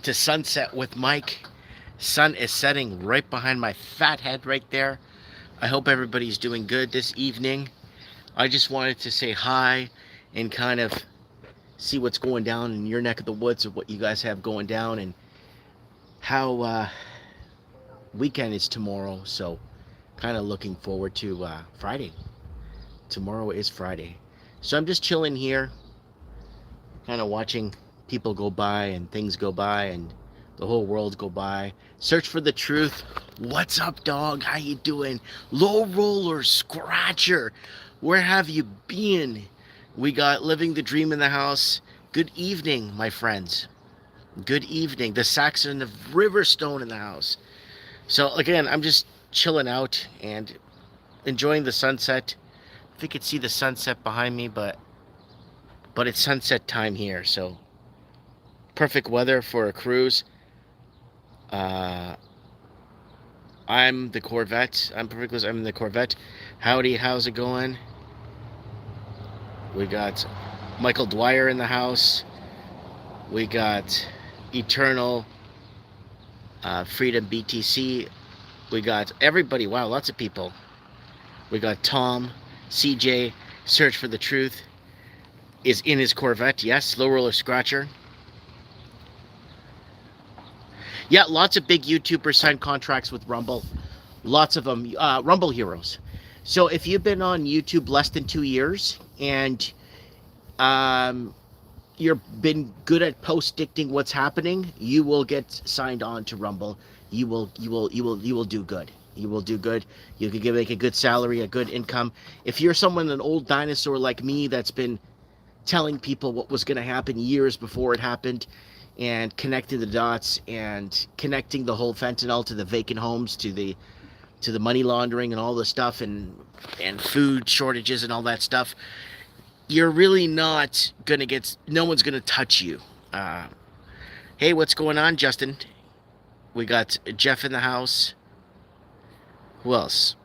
To Sunset with Mike. Sun is setting right behind my fat head right there. I hope everybody's doing good this evening. I just wanted to say hi and kind of see what's going down in your neck of the woods of what you guys have going down and how weekend is tomorrow. So, kind of looking forward to Friday. Tomorrow is Friday. So, I'm just chilling here, kind of watching people go by and things go by and the whole world go by. Search for the truth. What's up, dog? How you doing? Low roller scratcher. Where have you been? We got living the dream in the house. Good evening, my friends. Good evening. The Saxon of Riverstone in the house. So again, I'm just chilling out and enjoying the sunset. If you could see the sunset behind me, but it's sunset time here, so perfect weather for a cruise. Uh, I'm the Corvette. I'm the Corvette. Howdy, how's it going? We got Michael Dwyer in the house. We got Eternal Freedom BTC. We got everybody. Wow, lots of people. We got Tom, CJ, Search for the Truth is in his Corvette. Yes, Low Roller Scratcher. Yeah, lots of big YouTubers signed contracts with Rumble. Lots of them, Rumble heroes. So if you've been on YouTube less than 2 years and um, you've been good at post dicting what's happening, you will get signed on to Rumble. You will do good. You will do good. You can make a good salary, a good income. If you're someone, an old dinosaur like me, that's been telling people what was going to happen years before it happened, and connecting the dots and connecting the whole fentanyl to the vacant homes, to the money laundering and all the stuff, and food shortages and all that stuff, you're really not gonna get. No one's gonna touch you. Uh, hey, what's going on, Justin? We got Jeff in the house. Who else?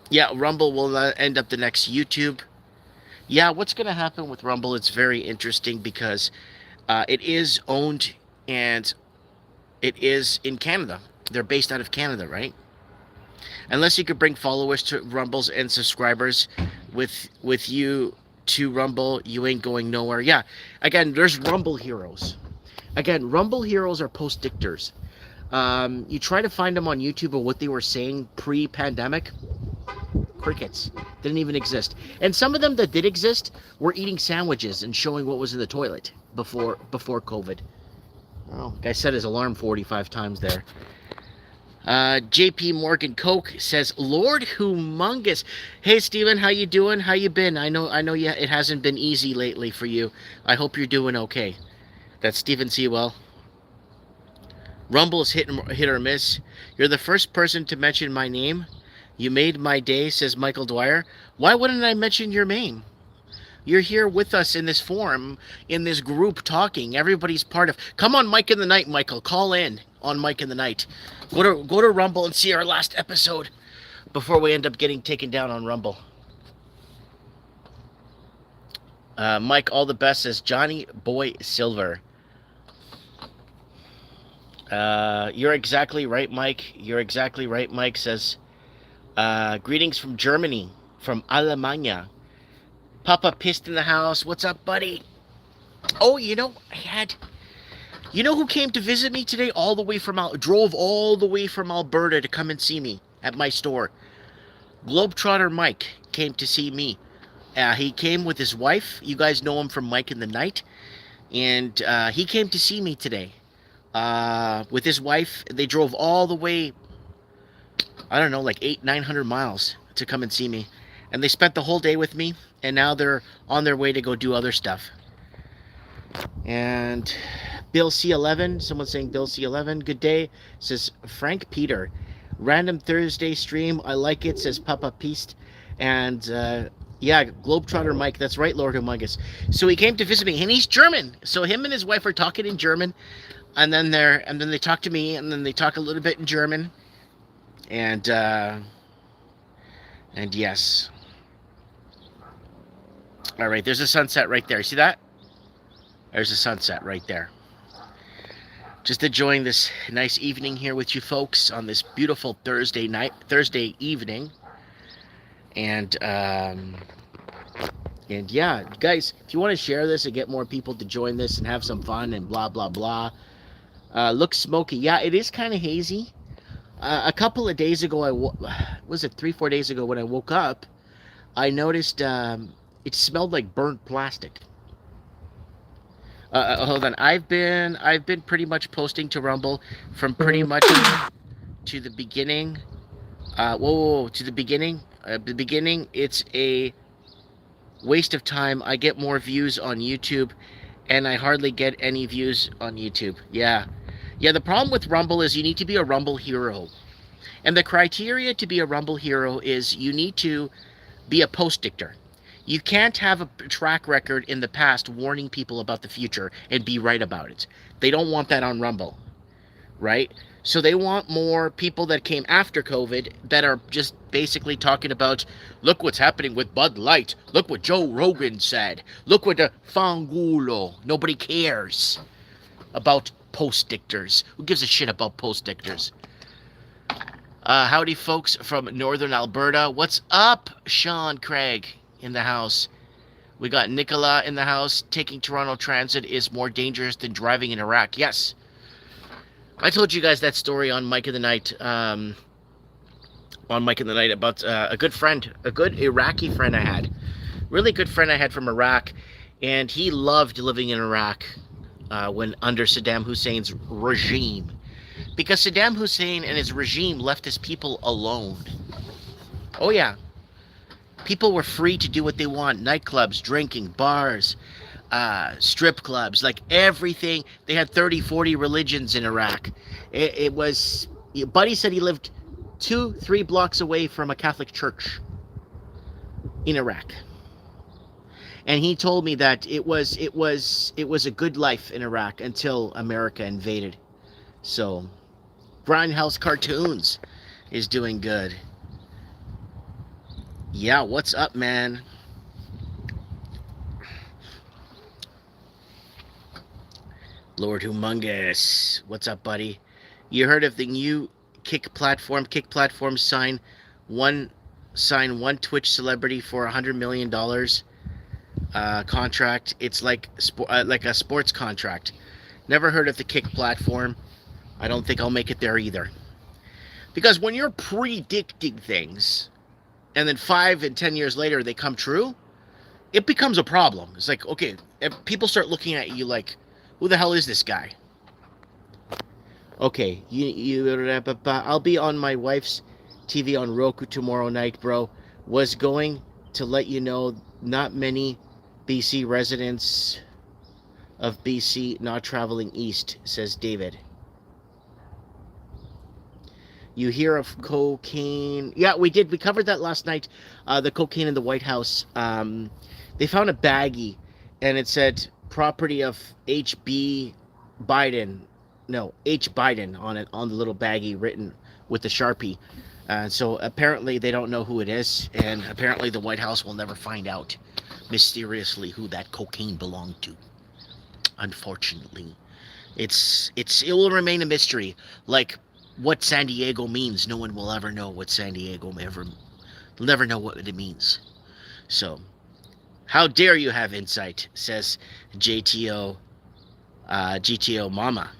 Yeah, Rumble will end up the next YouTube. Yeah, what's gonna happen with Rumble? It's very interesting because it is owned and it is in Canada. They're based out of Canada, right? Unless you could bring followers to Rumbles and subscribers with you to Rumble, you ain't going nowhere. Yeah. Again, there's Rumble heroes. Again, Rumble heroes are post dictors. You try to find them on YouTube of what they were saying pre-pandemic. Crickets didn't even exist, and some of them that did exist were eating sandwiches and showing what was in the toilet before COVID. Oh, guy set his alarm 45 times there. JP Morgan Coke says, Lord Humongous. Hey Steven, how you doing? How you been? I know yeah, it hasn't been easy lately for you. I hope you're doing okay. That's Steven Sewell. Rumble's hit or miss. You're the first person to mention my name. You made my day, says Michael Dwyer. Why wouldn't I mention your name? You're here with us in this forum, in this group talking. Everybody's part of. Come on, Mike in the Night, Michael. Call in on Mike in the Night. Go to Rumble and see our last episode before we end up getting taken down on Rumble. Mike, all the best, says Johnny Boy Silver. You're exactly right, Mike. You're exactly right, Mike, says greetings from Germany, from Alemania. Papa Pissed in the house. What's up, buddy? Oh, you know who came to visit me today? Drove all the way from Alberta to come and see me at my store. Globetrotter Mike came to see me. He came with his wife. You guys know him from Mike in the Night. And he came to see me today. With his wife. They drove all the way, I don't know, like 900 miles to come and see me. And they spent the whole day with me. And now they're on their way to go do other stuff. And Bill C11, someone's saying Bill C11, good day, says Frank Peter. Random Thursday stream, I like it, says Papa Peast. And yeah, Globetrotter Mike, that's right, Lord Humongous. So he came to visit me, and he's German. So him and his wife are talking in German, and then they talk to me, and then they talk a little bit in German. And yes. All right, there's a sunset right there. See that? There's the sunset right there. Just enjoying this nice evening here with you folks on this beautiful Thursday evening. And and yeah, guys, if you want to share this and get more people to join this and have some fun and blah blah blah, looks smoky. Yeah, it is kind of hazy. A couple of days ago, was it 3-4 days ago when I woke up, I noticed it smelled like burnt plastic. Hold on, I've been pretty much posting to Rumble from pretty much to the beginning. Whoa, to the beginning. The beginning, it's a waste of time. I get more views on YouTube, and I hardly get any views on YouTube. Yeah, yeah. The problem with Rumble is you need to be a Rumble hero, and the criteria to be a Rumble hero is you need to be a post dictator. You can't have a track record in the past warning people about the future and be right about it. They don't want that on Rumble, right? So they want more people that came after COVID that are just basically talking about, look what's happening with Bud Light. Look what Joe Rogan said. Look what the Fangulo. Nobody cares about post dictators. Who gives a shit about post dictators? Howdy, folks from Northern Alberta. What's up, Sean Craig in the house? We got Nicola in the house. Taking Toronto Transit is more dangerous than driving in Iraq. Yes. I told you guys that story on Mike in the Night, about a good friend, a good Iraqi friend I had. Really good friend I had from Iraq, and he loved living in Iraq when under Saddam Hussein's regime. Because Saddam Hussein and his regime left his people alone. Oh yeah. People were free to do what they want. Nightclubs, drinking, bars, strip clubs, like everything. They had 30, 40 religions in Iraq. It was... Buddy said he lived 2-3 blocks away from a Catholic church in Iraq. And he told me that it was a good life in Iraq until America invaded. So, Grindhouse Cartoons is doing good. Yeah, what's up, man? Lord Humongous. What's up, buddy? You heard of the new Kick platform? Kick platform sign one Twitch celebrity for $100 million contract. It's like a sports contract. Never heard of the Kick platform. I don't think I'll make it there either. Because when you're predicting things, and then 5 and 10 years later they come true, it becomes a problem. It's like, okay, if people start looking at you like, who the hell is this guy? Okay, I'll be on my wife's TV on Roku tomorrow night, bro. Was going to let you know not many BC residents of BC not traveling east, says David. You hear of cocaine? Yeah, we did. We covered that last night. The cocaine in the White House. They found a baggie, and it said property of H.B. Biden. No, H. Biden on it, on the little baggie written with the Sharpie. So apparently they don't know who it is, and apparently the White House will never find out mysteriously who that cocaine belonged to. Unfortunately, it will remain a mystery. Like what San Diego means, no one will ever know what San Diego ever. They'll never know what it means. So, how dare you have insight? Says GTO Mama.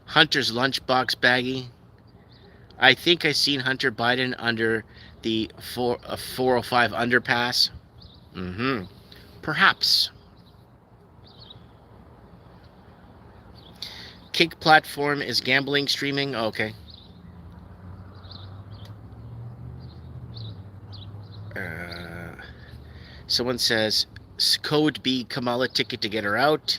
Hunter's lunchbox baggie. I think I seen Hunter Biden under the 405 underpass. Perhaps. Kick platform is gambling streaming. Oh, okay. Someone says code B Kamala ticket to get her out.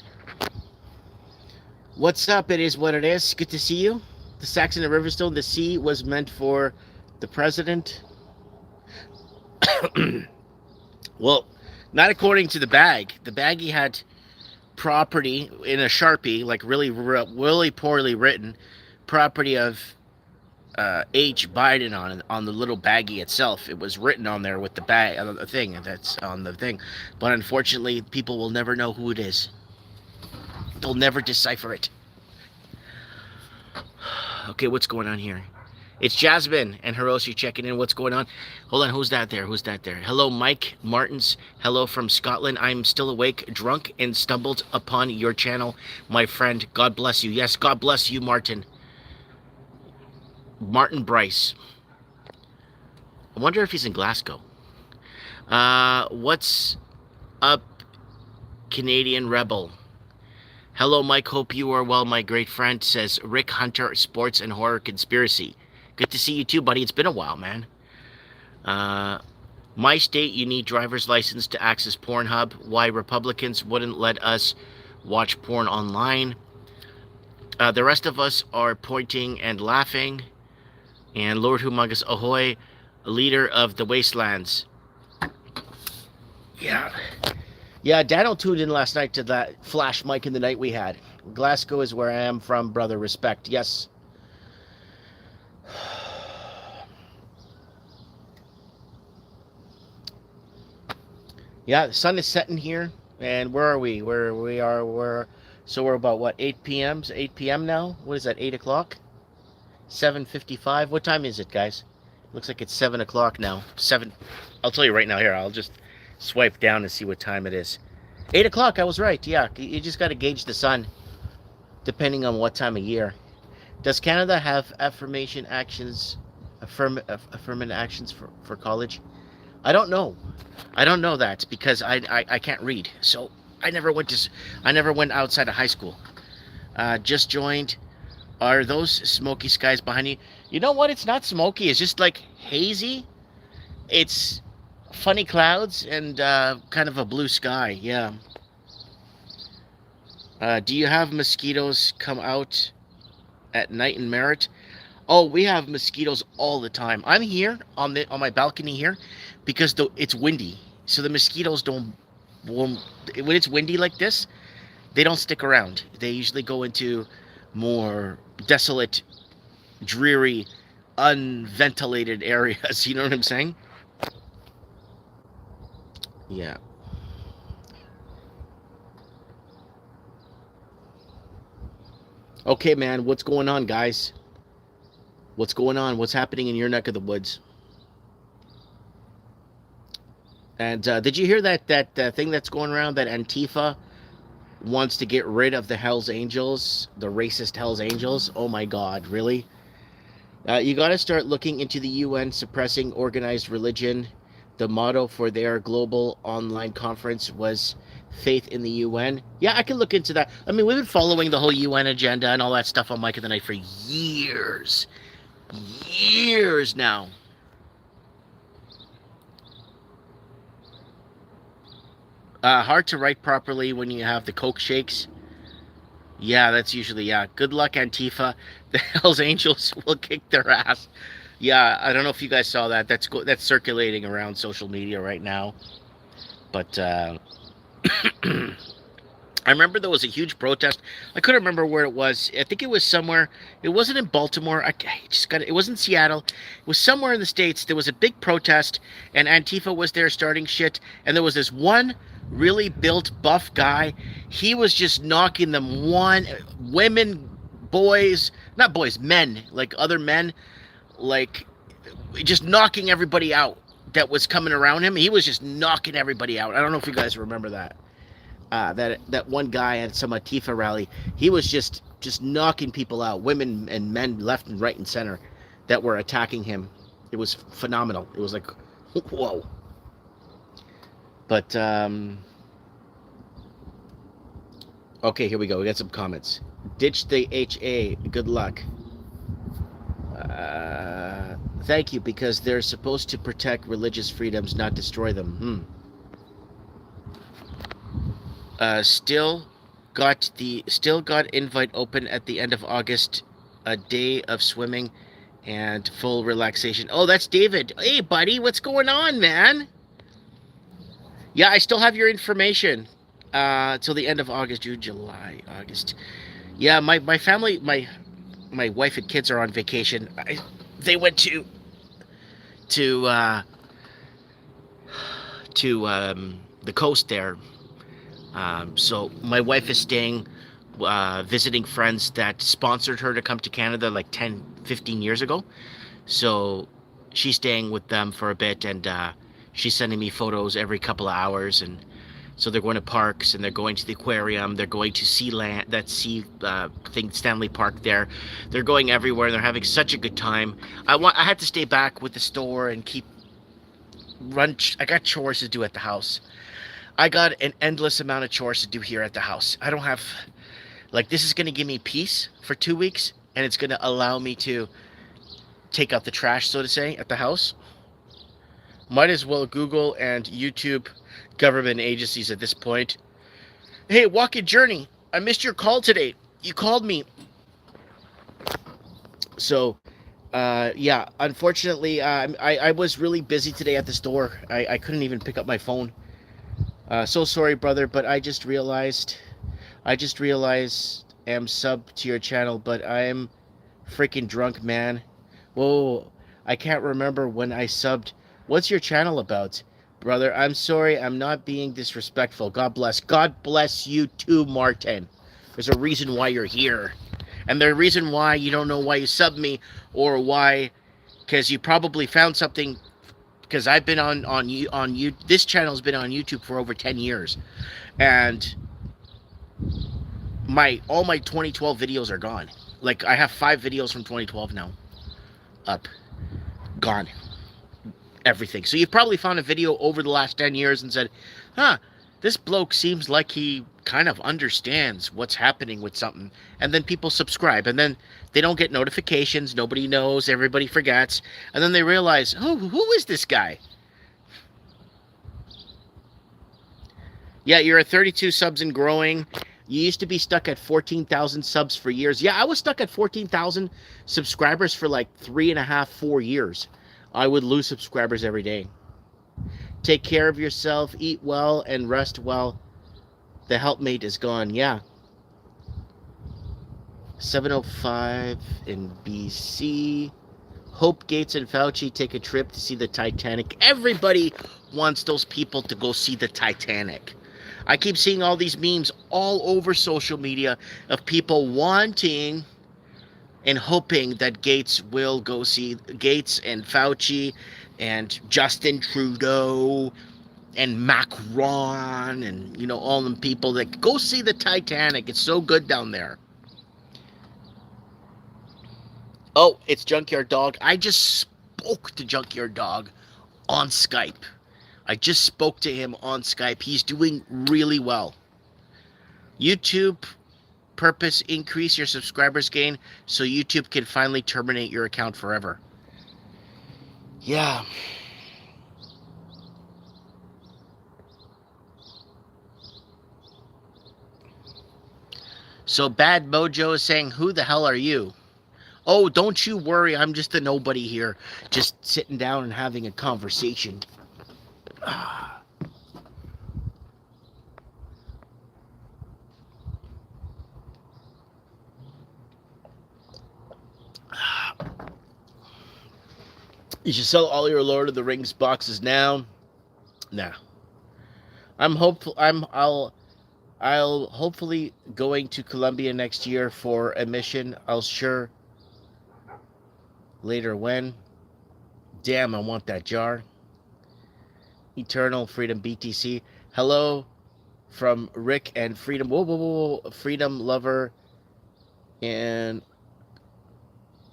What's up? It is what it is. Good to see you. The Saxon and Riverstone. The C was meant for the president. Well, not according to the bag. The baggie had property in a Sharpie, like really poorly written, property of H. Biden on the little baggie itself. It was written on there with the bag, the thing that's on the thing. But unfortunately, people will never know who it is. They'll never decipher it. Okay, what's going on here? It's Jasmine and Hiroshi checking in. What's going on? Hold on, who's that there? Who's that there? Hello, Mike Martins. Hello from Scotland. I'm still awake, drunk, and stumbled upon your channel, my friend. God bless you. Yes, God bless you, Martin. Martin Bryce. I wonder if he's in Glasgow. What's up, Canadian Rebel? Hello, Mike. Hope you are well, my great friend, says Rick Hunter, Sports and Horror Conspiracy. Good to see you too, buddy. It's been a while, man. My state, you need driver's license to access Pornhub. Why Republicans wouldn't let us watch porn online. The rest of us are pointing and laughing. And Lord Humongous Ahoy, leader of the Wastelands. Yeah. Yeah, Daniel tuned in last night to that Flash Mike in the Night we had. Glasgow is where I am from, brother. Respect. Yes. Yeah, the sun is setting here. And where are we? So we're about, what, 8 p.m.? 8 p.m. now? What is that, 8 o'clock? 7:55? What time is it, guys? Looks like it's 7 o'clock now. 7. I'll tell you right now here. I'll just swipe down and see what time it is. 8 o'clock, I was right. Yeah, you just got to gauge the sun depending on what time of year. Does Canada have affirmative actions for college? I don't know. I don't know that because I can't read. So I never went outside of high school. Just joined. Are those smoky skies behind you? You know what? It's not smoky. It's just like hazy. It's funny clouds and kind of a blue sky. Yeah. Do you have mosquitoes come out at night in Merritt? Oh, we have mosquitoes all the time. I'm here on my balcony here because it's windy. So the mosquitoes won't, when it's windy like this, they don't stick around. They usually go into more desolate, dreary, unventilated areas. You know what I'm saying? Yeah. Okay, man. What's going on, guys? What's going on? What's happening in your neck of the woods? And did you hear that thing that's going around that Antifa wants to get rid of the Hells Angels, the racist Hells Angels? Oh my God, really? You got to start looking into the UN suppressing organized religion. The motto for their global online conference was faith in the UN. Yeah, I can look into that. I mean, we've been following the whole UN agenda and all that stuff on Mike of the Night for years. Years now. Hard to write properly when you have the Coke shakes. Yeah, that's usually, yeah. Good luck, Antifa. The Hells Angels will kick their ass. Yeah, I don't know if you guys saw that. That's circulating around social media right now. But I remember there was a huge protest. I couldn't remember where it was. I think it was somewhere. It wasn't in Baltimore. It wasn't Seattle. It was somewhere in the States. There was a big protest, and Antifa was there starting shit. And there was this one really built, buff guy. He was just knocking them women, boys, not boys, men, like other men, like just knocking everybody out that was coming around him. He was just knocking everybody out. I don't know if you guys remember that. That one guy at some Antifa rally, he was just knocking people out, women and men left and right and center that were attacking him. It was phenomenal. It was like, whoa. But, okay, here we go. We got some comments. Ditch the HA. Good luck. Thank you, because they're supposed to protect religious freedoms, not destroy them. Still got invite open at the end of August. A day of swimming and full relaxation. Oh, that's David. Hey, buddy, what's going on, man? Yeah, I still have your information till the end of August, June, July, August. Yeah, my family, my wife and kids are on vacation. They went to the coast there. So my wife is staying visiting friends that sponsored her to come to Canada like 10, 15 years ago. So she's staying with them for a bit, and she's sending me photos every couple of hours. And so they're going to parks, and they're going to the aquarium. They're going to Sealand, that sea thing, Stanley Park. They're going everywhere. They're having such a good time. I had to stay back with the store and I got chores to do at the house. I got an endless amount of chores to do here at the house. I don't have, like, this is going to give me peace for 2 weeks, and it's going to allow me to take out the trash, so to say, at the house. Might as well Google and YouTube government agencies at this point. Hey, Walking Journey, I missed your call today. You called me. So, yeah, unfortunately, I was really busy today at the store. I couldn't even pick up my phone. So sorry, brother, but I just realized I'm sub to your channel, but I'm freaking drunk, man. Whoa, I can't remember when I subbed. What's your channel about? Brother, I'm sorry, I'm not being disrespectful. God bless. God bless you too, Martin. There's a reason why you're here. And the reason why you don't know why you subbed me, or why, because you probably found something, because I've been on you. This channel's been on YouTube for over 10 years. And all my 2012 videos are gone. Like, I have 5 videos from 2012 now. Up. Gone. Everything. So you've probably found a video over the last 10 years and said, huh, this bloke seems like he kind of understands what's happening with something. And then people subscribe, and then they don't get notifications. Nobody knows. Everybody forgets. And then they realize, oh, who is this guy? Yeah, you're at 32 subs and growing. You used to be stuck at 14,000 subs for years. Yeah, I was stuck at 14,000 subscribers for like 3.5, 4 years. I would lose subscribers every day. Take care of yourself, eat well, and rest well. The helpmate is gone. Yeah. 7:05 in BC. Hope Gates and Fauci take a trip to see the Titanic. Everybody wants those people to go see the Titanic. I keep seeing all these memes all over social media of people wanting and hoping that Gates will go see, Gates and Fauci and Justin Trudeau and Macron and, you know, all them people that go see the Titanic. It's so good down there. Oh, it's Junkyard Dog. I just spoke to Junkyard Dog on Skype. I just spoke to him on Skype. He's doing really well. YouTube purpose, increase your subscribers gain so YouTube can finally terminate your account forever. Yeah. So Bad Mojo is saying, who the hell are you? Oh, don't you worry. I'm just a nobody here. Just sitting down and having a conversation. You should sell all your Lord of the Rings boxes now. Nah. I'll hopefully going to Colombia next year for a mission. I'll sure later when. Damn, I want that jar. Eternal Freedom BTC. Hello from Rick and Freedom. Whoa. Freedom Lover in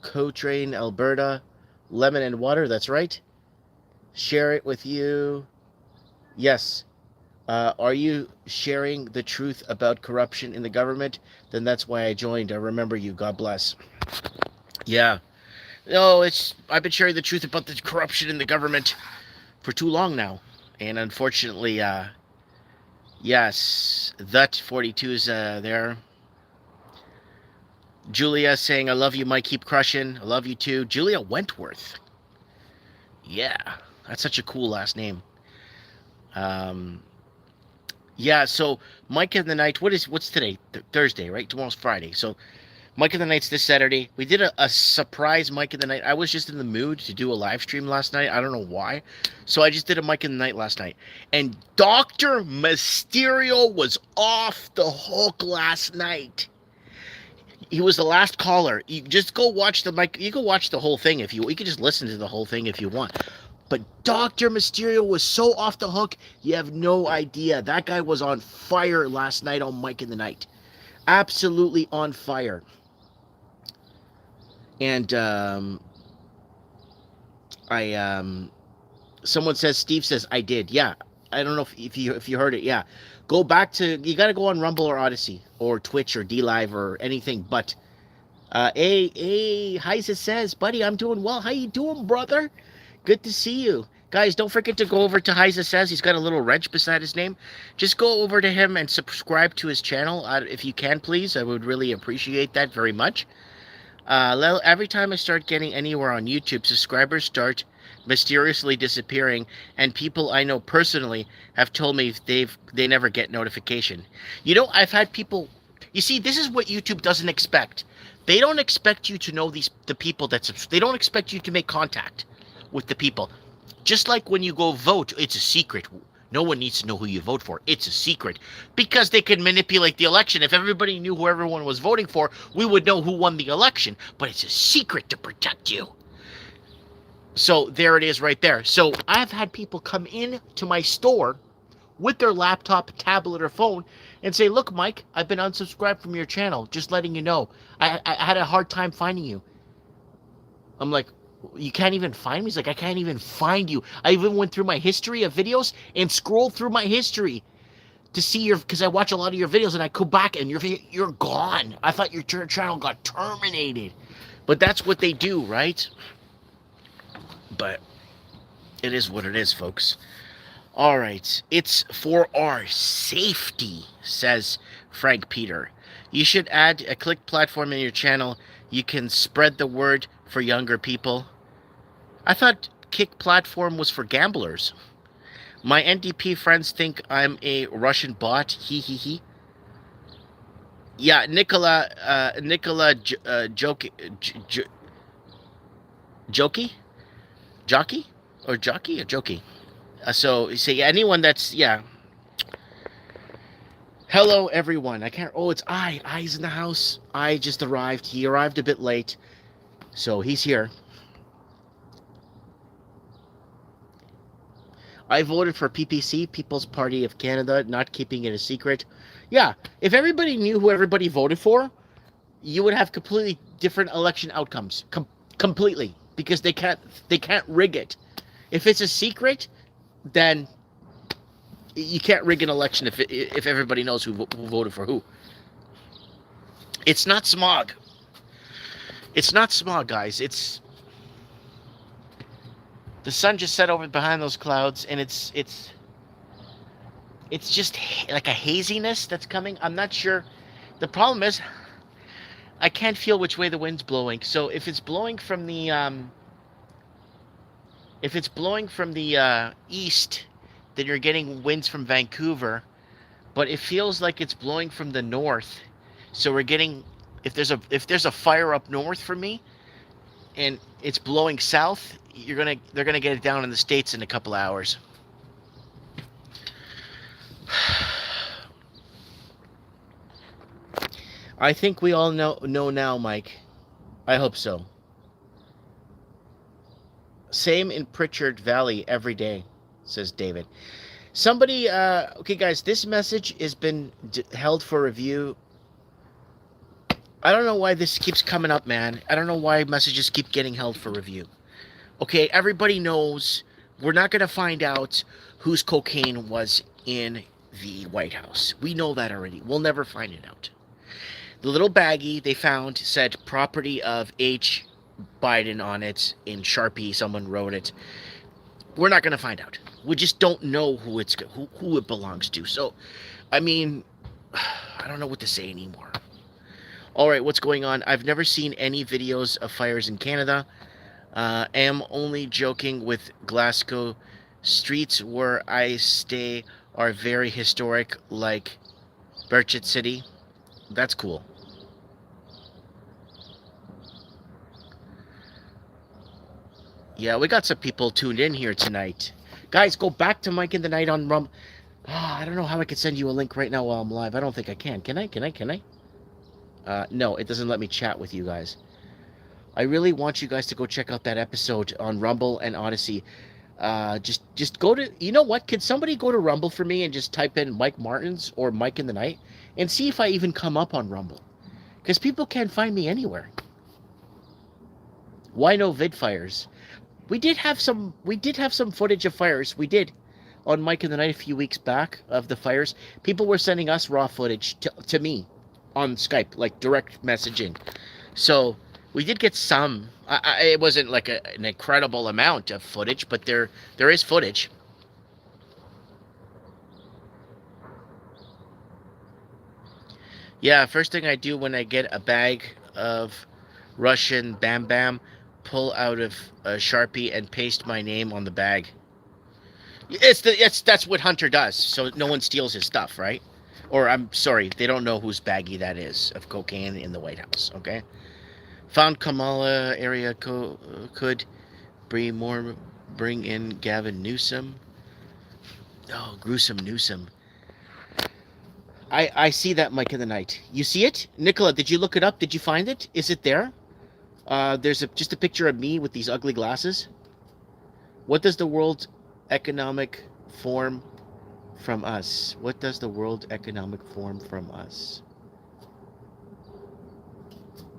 Cochrane, Alberta. Lemon and water, that's right. Share it with you. Yes. Are you sharing the truth about corruption in the government? Then that's why I joined. I remember you. God bless. Yeah. No, I've been sharing the truth about the corruption in the government for too long now. And unfortunately, yes, that 42 is there. Julia saying, I love you, Mike. Keep crushing. I love you too. Julia Wentworth. Yeah, that's such a cool last name. Yeah, so Mike in the Night, what's today? Thursday, right? Tomorrow's Friday. So Mike in the Night's this Saturday. We did a surprise Mike in the Night. I was just in the mood to do a live stream last night. I don't know why. So I just did a Mike in the Night last night. And Dr. Mysterio was off the hook last night. He was the last caller. You just go watch the mic. You can watch the whole thing if you. You can just listen to the whole thing if you want. But Dr. Mysterio was so off the hook, you have no idea. That guy was on fire last night on Mike in the Night. Absolutely on fire. And someone says, Steve says, I did. Yeah. I don't know if you heard it. Yeah. Go back to, you got to go on Rumble or Odyssey or Twitch or D Live or anything. But, Heisa says, buddy, I'm doing well. How you doing, brother? Good to see you. Guys, don't forget to go over to Heisa Says. He's got a little wrench beside his name. Just go over to him and subscribe to his channel. If you can, please. I would really appreciate that very much. Every time I start getting anywhere on YouTube, subscribers start mysteriously disappearing, and people I know personally have told me they never get notification. You know, I've had people. You see, this is what YouTube doesn't expect. They don't expect you to know the people they don't expect you to make contact with the people. Just like when you go vote, it's a secret. No one needs to know who you vote for. It's a secret. Because they can manipulate the election. If everybody knew who everyone was voting for, we would know who won the election. But it's a secret to protect you. So there it is right there. So I've had people come in to my store with their laptop, tablet, or phone and say, look, Mike, I've been unsubscribed from your channel. Just letting you know. I had a hard time finding you. I'm like, you can't even find me? He's like, I can't even find you. I even went through my history of videos and scrolled through my history to see because I watch a lot of your videos, and I go back and you're gone. I thought your channel got terminated. But that's what they do, right? But it is what it is, folks. All right. It's for our safety, says Frank Peter. You should add a click platform in your channel. You can spread the word for younger people. I thought Kick platform was for gamblers. My NDP friends think I'm a Russian bot. He he he. Yeah, Nicola Jockey or Jokey. So you say anyone that's Hello everyone. I can't. Oh, it's I's in the house. I just arrived. He arrived a bit late, so he's here. I voted for PPC, People's Party of Canada, not keeping it a secret. Yeah, if everybody knew who everybody voted for, you would have completely different election outcomes. Completely, because they can't rig it. If it's a secret, then you can't rig an election if everybody knows who voted for who. It's not smog. It's not smog, guys. It's the sun just set over behind those clouds, and it's just like a haziness that's coming. I'm not sure. The problem is I can't feel which way the wind's blowing. So if it's blowing from the east, then you're getting winds from Vancouver. But it feels like it's blowing from the north. So we're getting if there's a fire up north for me, and it's blowing south, they're gonna get it down in the States in a couple hours. I think we all know now, Mike. I hope so. Same in Pritchard Valley every day, says David. Somebody, okay, guys, this message has been held for review. I don't know why this keeps coming up, man. I don't know why messages keep getting held for review. Okay, everybody knows we're not going to find out whose cocaine was in the White House. We know that already. We'll never find it out. The little baggie they found said property of H. Biden on it in Sharpie. Someone wrote it. We're not going to find out. We just don't know who it belongs to. So, I mean, I don't know what to say anymore. All right, what's going on? I've never seen any videos of fires in Canada. Am only joking with Glasgow. Streets where I stay are very historic, like Birchett City. That's cool. Yeah, we got some people tuned in here tonight. Guys, go back to Mike in the Night on Rum. I don't know how I can send you a link right now while I'm live. I don't think I can. Can I? No, it doesn't let me chat with you guys. I really want you guys to go check out that episode on Rumble and Odyssey. Just go to, you know what? Can somebody go to Rumble for me and just type in Mike Martins or Mike in the Night and see if I even come up on Rumble? Because people can't find me anywhere. Why no vid fires? We did have some. We did have some footage of fires. We did on Mike in the Night a few weeks back of the fires. People were sending us raw footage to me on Skype, like direct messaging. So we did get some. It wasn't like an incredible amount of footage, but there is footage. Yeah, first thing I do when I get a bag of Russian Bam Bam, pull out of a Sharpie and paste my name on the bag. That's what Hunter does, so no one steals his stuff, right? Or I'm sorry, they don't know whose baggie that is of cocaine in the White House. Okay. Found Kamala area could bring in Gavin Newsom. Oh, gruesome Newsom. I see that Mike in the Night. You see it? Nicola, did you look it up? Did you find it? Is it there? There's just a picture of me with these ugly glasses. What does the World Economic Forum from us? What does the World Economic Forum from us?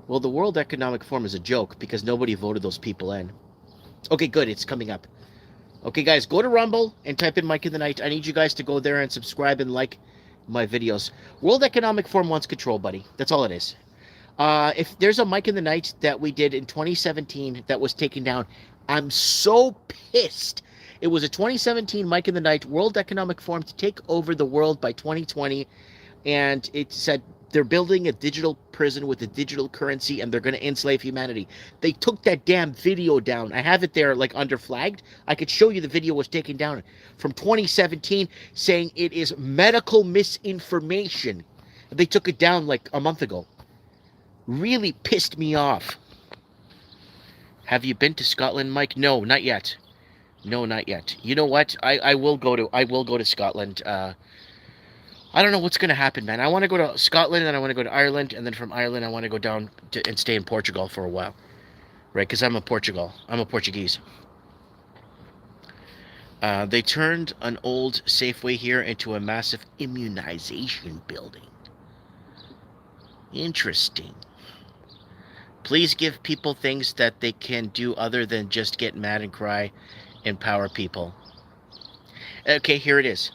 Well, the World Economic Forum is a joke because nobody voted those people in. Okay, good. It's coming up. Okay, guys, go to Rumble and type in Mike in the Night. I need you guys to go there and subscribe and like my videos. World Economic Forum wants control, buddy. That's all it is. If there's a Mike in the Night that we did in 2017 that was taken down, I'm so pissed. It was a 2017 Mike in the Night World Economic Forum to take over the world by 2020, and it said they're building a digital prison with a digital currency and they're going to enslave humanity. They took that damn video down. I have it there like under flagged. I could show you the video was taken down from 2017 saying it is medical misinformation. They took it down like a month ago. Really pissed me off. Have you been to Scotland, Mike? No, not yet. No, not yet. You know what? I will go to Scotland. I don't know what's going to happen, man. I want to go to Scotland, and I want to go to Ireland, and then from Ireland, I want to go down and stay in Portugal for a while. Right? Because I'm a Portuguese. They turned an old Safeway here into a massive immunization building. Interesting. Please give people things that they can do other than just get mad and cry. Empower people. Okay, here it is.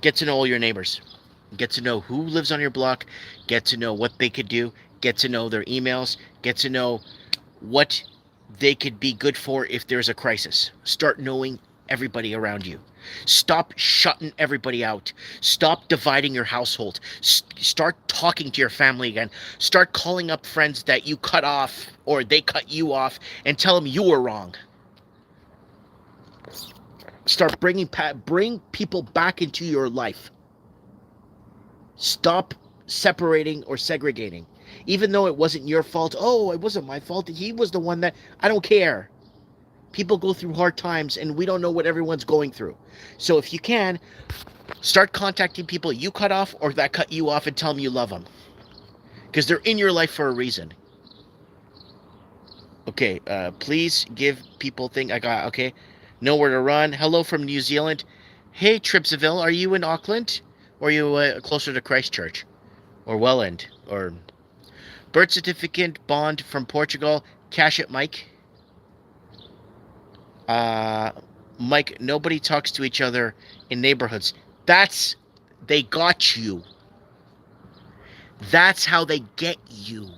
Get to know all your neighbors. Get to know who lives on your block. Get to know what they could do. Get to know their emails. Get to know what they could be good for if there's a crisis. Start knowing everybody around you. Stop shutting everybody out. Stop dividing your household. Start talking to your family again. Start calling up friends that you cut off or they cut you off and tell them you were wrong. Start bring people back into your life. Stop separating or segregating. Even though it wasn't your fault. Oh, it wasn't my fault. He was the one that... I don't care. People go through hard times and we don't know what everyone's going through. So if you can, start contacting people you cut off or that cut you off and tell them you love them. Because they're in your life for a reason. Okay, please give people things... okay. Nowhere to run. Hello from New Zealand. Hey, Tripsaville, are you in Auckland? Or are you closer to Christchurch? Or Welland? Or birth certificate, bond from Portugal. Cash it, Mike. Mike, nobody talks to each other in neighborhoods. They got you. That's how they get you.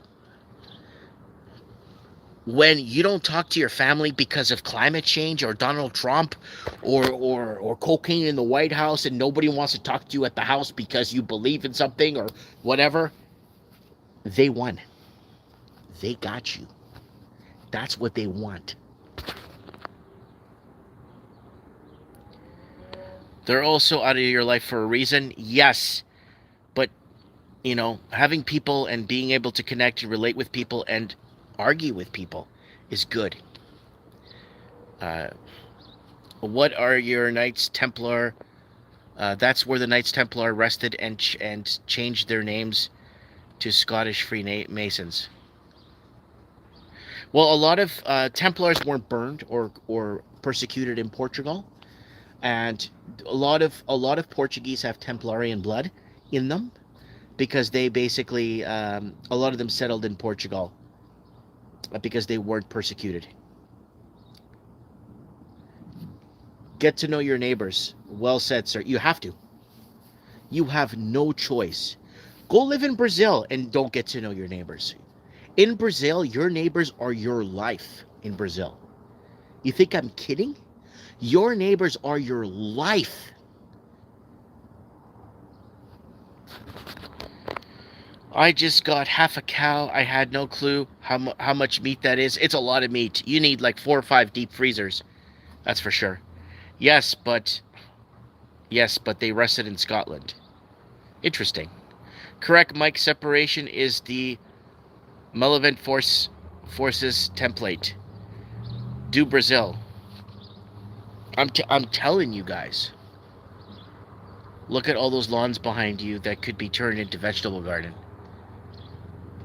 When you don't talk to your family because of climate change or Donald Trump or cocaine in the White House and nobody wants to talk to you at the house because you believe in something or whatever, they won. They got you. That's what they want. They're also out of your life for a reason, yes. But, having people and being able to connect and relate with people and argue with people is good. What are your Knights Templar That's where the Knights Templar rested and changed their names to Scottish Freemasons. Well, a lot of Templars weren't burned or persecuted in Portugal, and a lot of Portuguese have Templarian blood in them because they basically a lot of them settled in Portugal because they weren't persecuted. Get to know your neighbors. Well said, sir. You have to. You have no choice. Go live in Brazil and don't get to know your neighbors. In Brazil, your neighbors are your life in Brazil. You think I'm kidding? Your neighbors are your life. I just got half a cow. I had no clue how much meat that is. It's a lot of meat. You need like 4 or 5 deep freezers. That's for sure. Yes, but they rested in Scotland. Interesting. Correct, Mike. Separation is the malevolent forces template. Do Brazil. I'm telling you guys. Look at all those lawns behind you that could be turned into vegetable garden.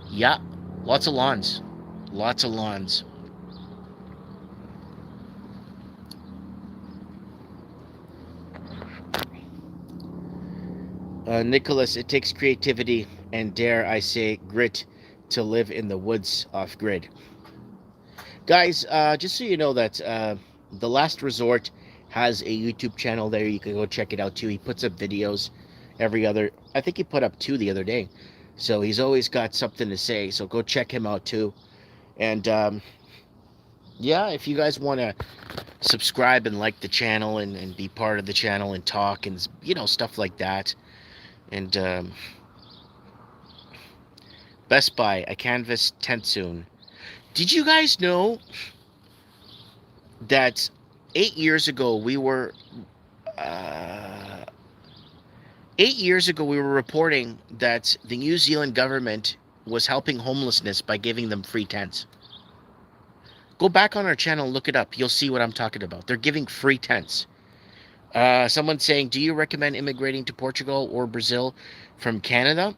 Yeah, lots of lawns. Lots of lawns. Nicholas, it takes creativity and, dare I say, grit to live in the woods off grid. Guys, just so you know that The Last Resort has a YouTube channel there. You can go check it out too. He puts up videos I think he put up 2 the other day. So he's always got something to say. So go check him out too. And yeah, if you guys want to subscribe and like the channel and be part of the channel and talk and, stuff like that. And Best Buy, a canvas tent soon. Did you guys know that 8 years ago we were 8 years ago we were reporting that the New Zealand government was helping homelessness by giving them free tents? Go back on our channel and look it up. You'll see what I'm talking about. They're giving free tents. Someone's saying, do you recommend immigrating to Portugal or Brazil from Canada?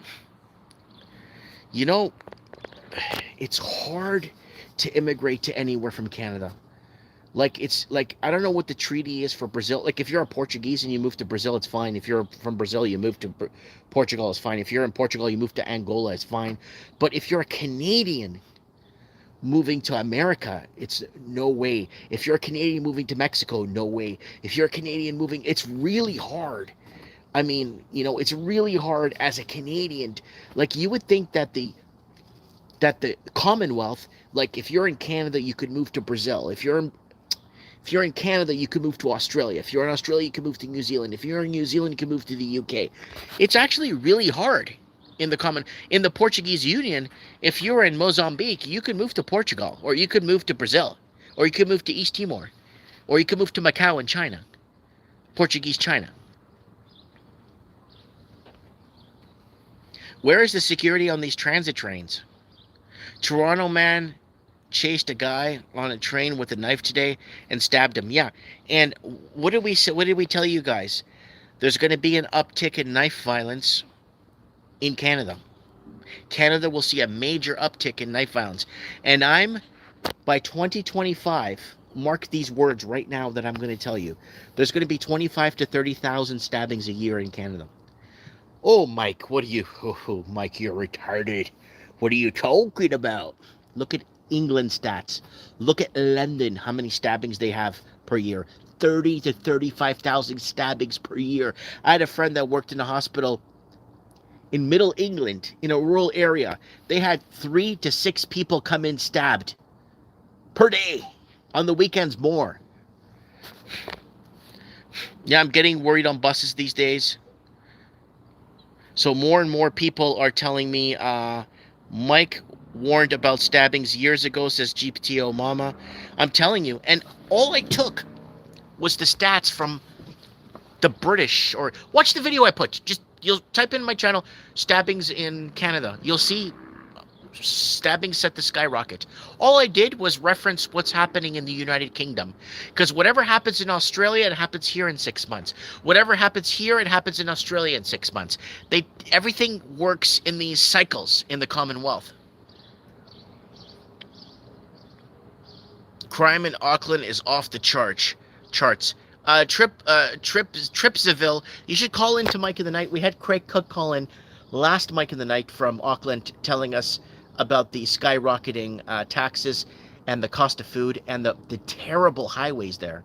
It's hard to immigrate to anywhere from Canada. It's like, I don't know what the treaty is for Brazil. Like, if you're a Portuguese and you move to Brazil, it's fine. If you're from Brazil, you move to Portugal, it's fine. If you're in Portugal, you move to Angola, it's fine. But if you're a Canadian moving to America, it's no way. If you're a Canadian moving to Mexico, no way. If you're a Canadian moving, it's really hard. I mean, it's really hard as a Canadian. Like, you would think that the Commonwealth, like, if you're in Canada, you could move to Brazil. If you're in Canada, you could move to Australia. If you're in Australia, you can move to New Zealand. If you're in New Zealand, you can move to the UK. It's actually really hard in the Portuguese Union. If you're in Mozambique, you could move to Portugal, or you could move to Brazil, or you could move to East Timor, or you could move to Macau in China, Portuguese China. Where is the security on these transit trains? Toronto man chased a guy on a train with a knife today and stabbed him. Yeah, and what did we say? What did we tell you guys? There's going to be an uptick in knife violence in Canada. Canada will see a major uptick in knife violence. And by 2025, mark these words right now that I'm going to tell you. There's going to be 25 to 30,000 stabbings a year in Canada. Oh, Mike, Mike, you're retarded. What are you talking about? Look at England stats. Look at London, how many stabbings they have per year. 30 to 35,000 stabbings per year. I had a friend that worked in a hospital in Middle England, in a rural area. They had 3 to 6 people come in stabbed per day. On the weekends, more. Yeah, I'm getting worried on buses these days. So more and more people are telling me, Mike warned about stabbings years ago, says GPTO Mama. I'm telling you, and all I took was the stats from the British, or watch the video I put. You'll type in my channel, stabbings in Canada. You'll see stabbings set to skyrocket. All I did was reference what's happening in the United Kingdom. Because whatever happens in Australia, it happens here in 6 months. Whatever happens here, it happens in Australia in 6 months. Everything works in these cycles in the Commonwealth. Crime in Auckland is off the charts. Tripsaville, you should call in to Mike in the Night. We had Craig Cook call in last Mike in the Night from Auckland telling us about the skyrocketing taxes and the cost of food and the terrible highways there.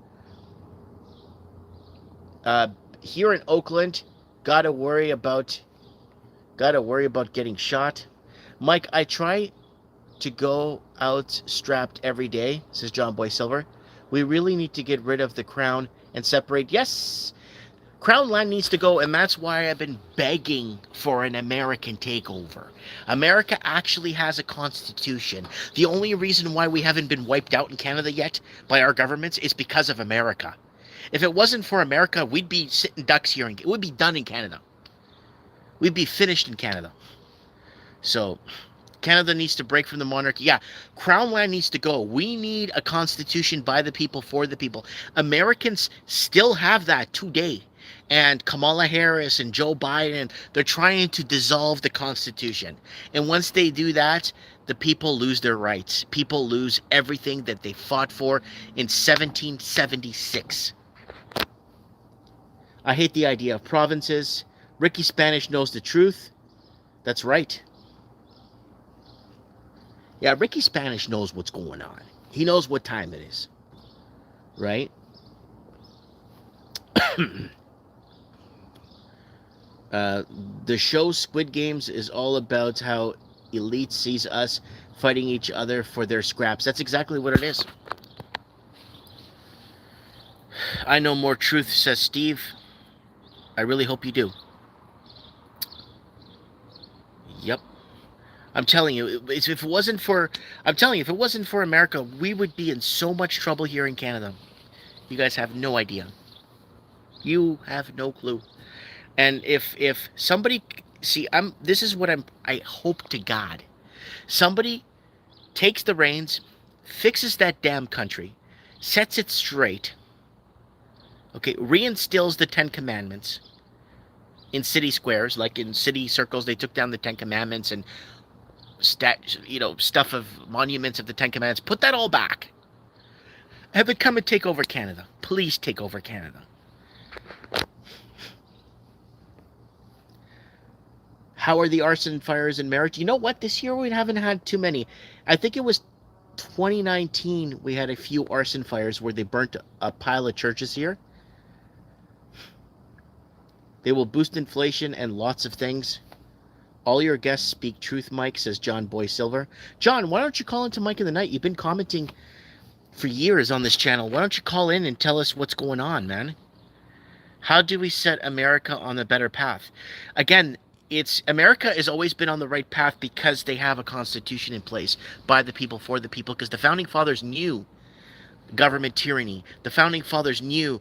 Here in Oakland, gotta worry about getting shot. Mike, I try to go out strapped every day, says John Boy Silver. We really need to get rid of the crown and separate. Yes, crown land needs to go, and that's why I've been begging for an American takeover. America actually has a constitution. The only reason why we haven't been wiped out in Canada yet by our governments is because of America. If it wasn't for America, we'd be sitting ducks here. It would be done in Canada. We'd be finished in Canada. So Canada needs to break from the monarchy. Yeah, crown land needs to go. We need a constitution by the people, for the people. Americans still have that today. And Kamala Harris and Joe Biden, they're trying to dissolve the Constitution. And once they do that, the people lose their rights. People lose everything that they fought for in 1776. I hate the idea of provinces. Ricky Spanish knows the truth. That's right. Yeah, Ricky Spanish knows what's going on. He knows what time it is. Right? The show Squid Games is all about how elite sees us fighting each other for their scraps. That's exactly what it is. I know more truth, says Steve. I really hope you do. Yep. I'm telling you, if it wasn't for America, we would be in so much trouble here in Canada. You guys have no idea. You have no clue. And if somebody, I hope to God, somebody takes the reins, fixes that damn country, sets it straight, okay, reinstills the 10 Commandments in city squares, like in city circles, they took down the 10 Commandments and stuff of monuments of the 10 Commandments. Put that all back. Have it come and take over Canada. Please take over Canada. How are the arson fires in Merritt? You know what? This year we haven't had too many. I think it was 2019 we had a few arson fires where they burnt a pile of churches here. They will boost inflation and lots of things. All your guests speak truth, Mike, says John Boy Silver. John, why don't you call into Mike in the Night? You've been commenting for years on this channel. Why don't you call in and tell us what's going on, man? How do we set America on the better path? Again, America has always been on the right path because they have a constitution in place by the people, for the people, because the founding fathers knew government tyranny. The founding fathers knew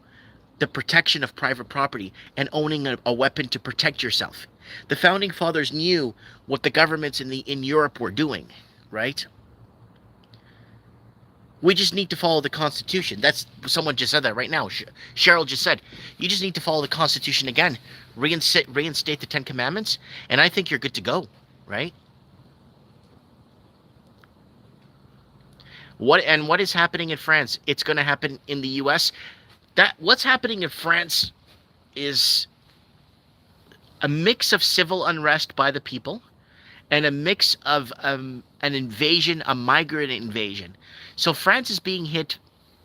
the protection of private property and owning a weapon to protect yourself. The founding fathers knew what the governments in Europe were doing, right? We just need to follow the Constitution. Someone just said that right now. Cheryl just said, you just need to follow the Constitution again. Reinstate the 10 Commandments, and I think you're good to go, right? What is happening in France? It's going to happen in the U.S. What's happening in France is a mix of civil unrest by the people and a mix of an invasion, a migrant invasion. So France is being hit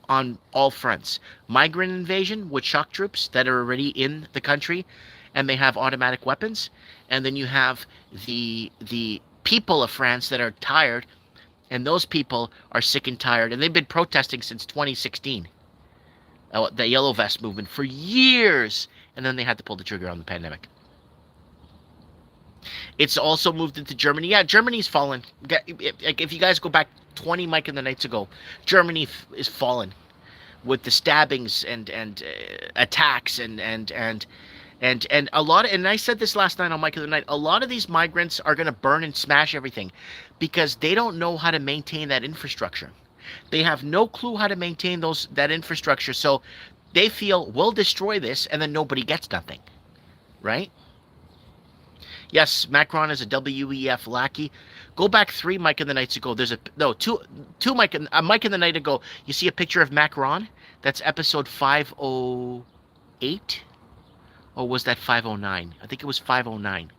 on all fronts. Migrant invasion with shock troops that are already in the country and they have automatic weapons. And then you have the people of France that are tired, and those people are sick and tired. And they've been protesting since 2016. The Yellow Vest movement for years. And then they had to pull the trigger on the pandemic. It's also moved into Germany. Yeah, Germany's fallen. If you guys go back 20 Mike in the Nights ago, Germany is fallen with the stabbings and attacks and And a lot of, and I said this last night on Mike of the Night, a lot of these migrants are going to burn and smash everything because they don't know how to maintain that infrastructure. They have no clue how to maintain that infrastructure. So they feel we'll destroy this and then nobody gets nothing. Right? Yes, Macron is a WEF lackey. Go back 3 Mike in the Nights ago. There's a no two Mike Mike in the Night ago. You see a picture of Macron. That's episode 508. Or was that 509? I think it was 509.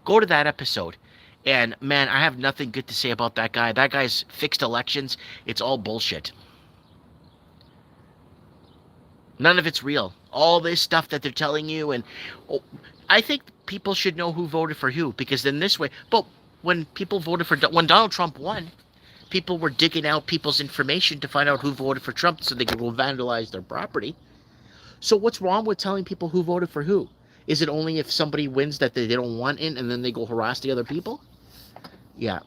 Go to that episode. And man, I have nothing good to say about that guy. That guy's fixed elections. It's all bullshit. None of it's real. All this stuff that they're telling you, and I think people should know who voted for who, because then this way. But when when Donald Trump won, people were digging out people's information to find out who voted for Trump so they could go vandalize their property. So what's wrong with telling people who voted for who? Is it only if somebody wins that they don't want in and then they go harass the other people? Yeah.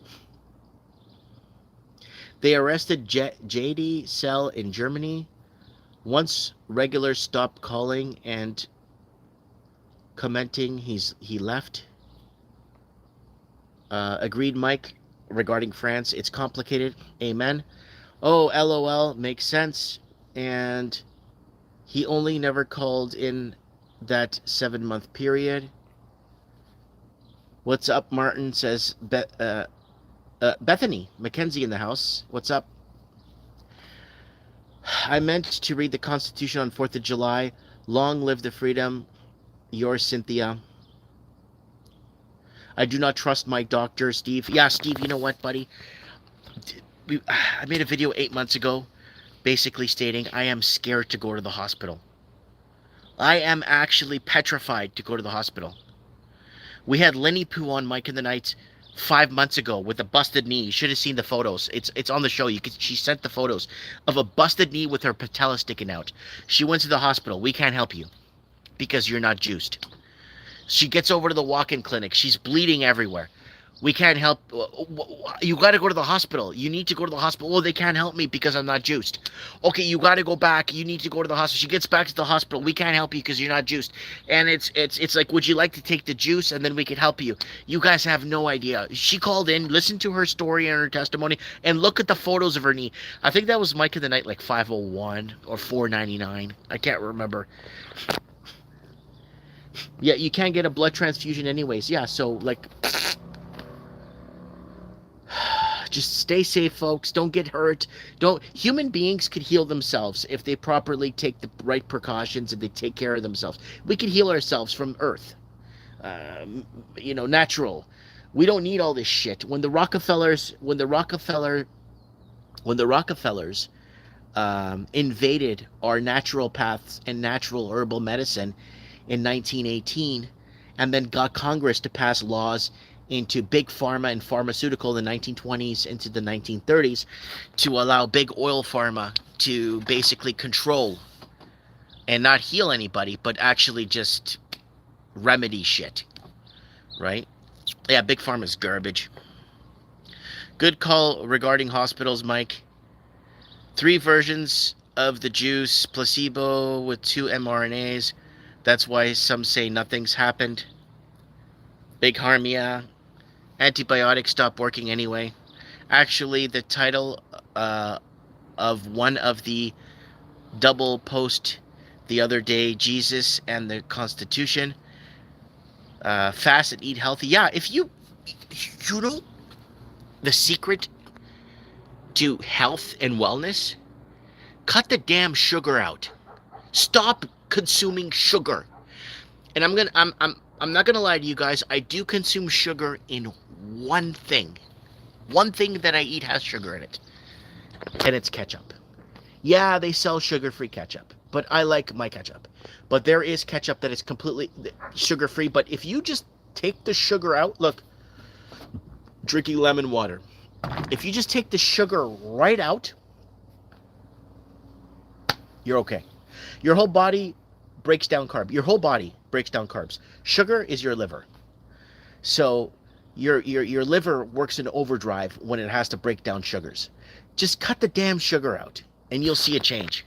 They arrested JD Sell in Germany. Once regulars stopped calling and commenting, he left. Agreed, Mike, regarding France. It's complicated. Amen. Oh, LOL, makes sense. And he only never called in that 7-month period. What's up, Martin? Says Bethany Mackenzie in the house. What's up? I meant to read the Constitution on 4th of July. Long live the freedom. Yours, Cynthia. I do not trust my doctor, Steve. Yeah, Steve, you know what, buddy? I made a video 8 months ago basically stating I am scared to go to the hospital. I am actually petrified to go to the hospital. We had Lenny Poo on Mike in the Night 5 months ago with a busted knee. You should have seen the photos. It's on the show. She sent the photos of a busted knee with her patella sticking out. She went to the hospital. We can't help you because you're not juiced. She gets over to the walk-in clinic. She's bleeding everywhere. We can't help. You got to go to the hospital. You need to go to the hospital. Oh, they can't help me because I'm not juiced. Okay, you got to go back. You need to go to the hospital. She gets back to the hospital. We can't help you because you're not juiced. And it's like, would you like to take the juice and then we could help you? You guys have no idea. She called in, listened to her story and her testimony, and look at the photos of her knee. I think that was Mike of the Night, like 501 or 499. I can't remember. Yeah, you can't get a blood transfusion anyways. Yeah, so like, just stay safe, folks. Don't get hurt. Human beings could heal themselves if they properly take the right precautions and they take care of themselves. We could heal ourselves from Earth. Natural. We don't need all this shit. When the Rockefellers invaded our natural paths and natural herbal medicine in 1918, and then got Congress to pass laws into big pharma and pharmaceutical in the 1920s into the 1930s to allow big oil pharma to basically control and not heal anybody, but actually just remedy shit, right? Yeah, big pharma's garbage. Good call regarding hospitals, Mike. 3 versions of the juice, placebo with 2 mRNAs. That's why some say nothing's happened. Big harm, yeah. Antibiotics stop working anyway. Actually, the title of one of the double post the other day, Jesus and the Constitution. Fast and eat healthy. Yeah, if you know the secret to health and wellness, cut the damn sugar out. Stop consuming sugar. And I'm not gonna lie to you guys. I do consume sugar in one thing. One thing that I eat has sugar in it, and it's ketchup. Yeah, they sell sugar-free ketchup, but I like my ketchup. But there is ketchup that is completely sugar-free. But if you just take the sugar out, look, drinking lemon water. If you just take the sugar right out, you're okay. Your whole body breaks down carbs. Your whole body breaks down carbs. Sugar is your liver. So your liver works in overdrive when it has to break down sugars. Just cut the damn sugar out and you'll see a change.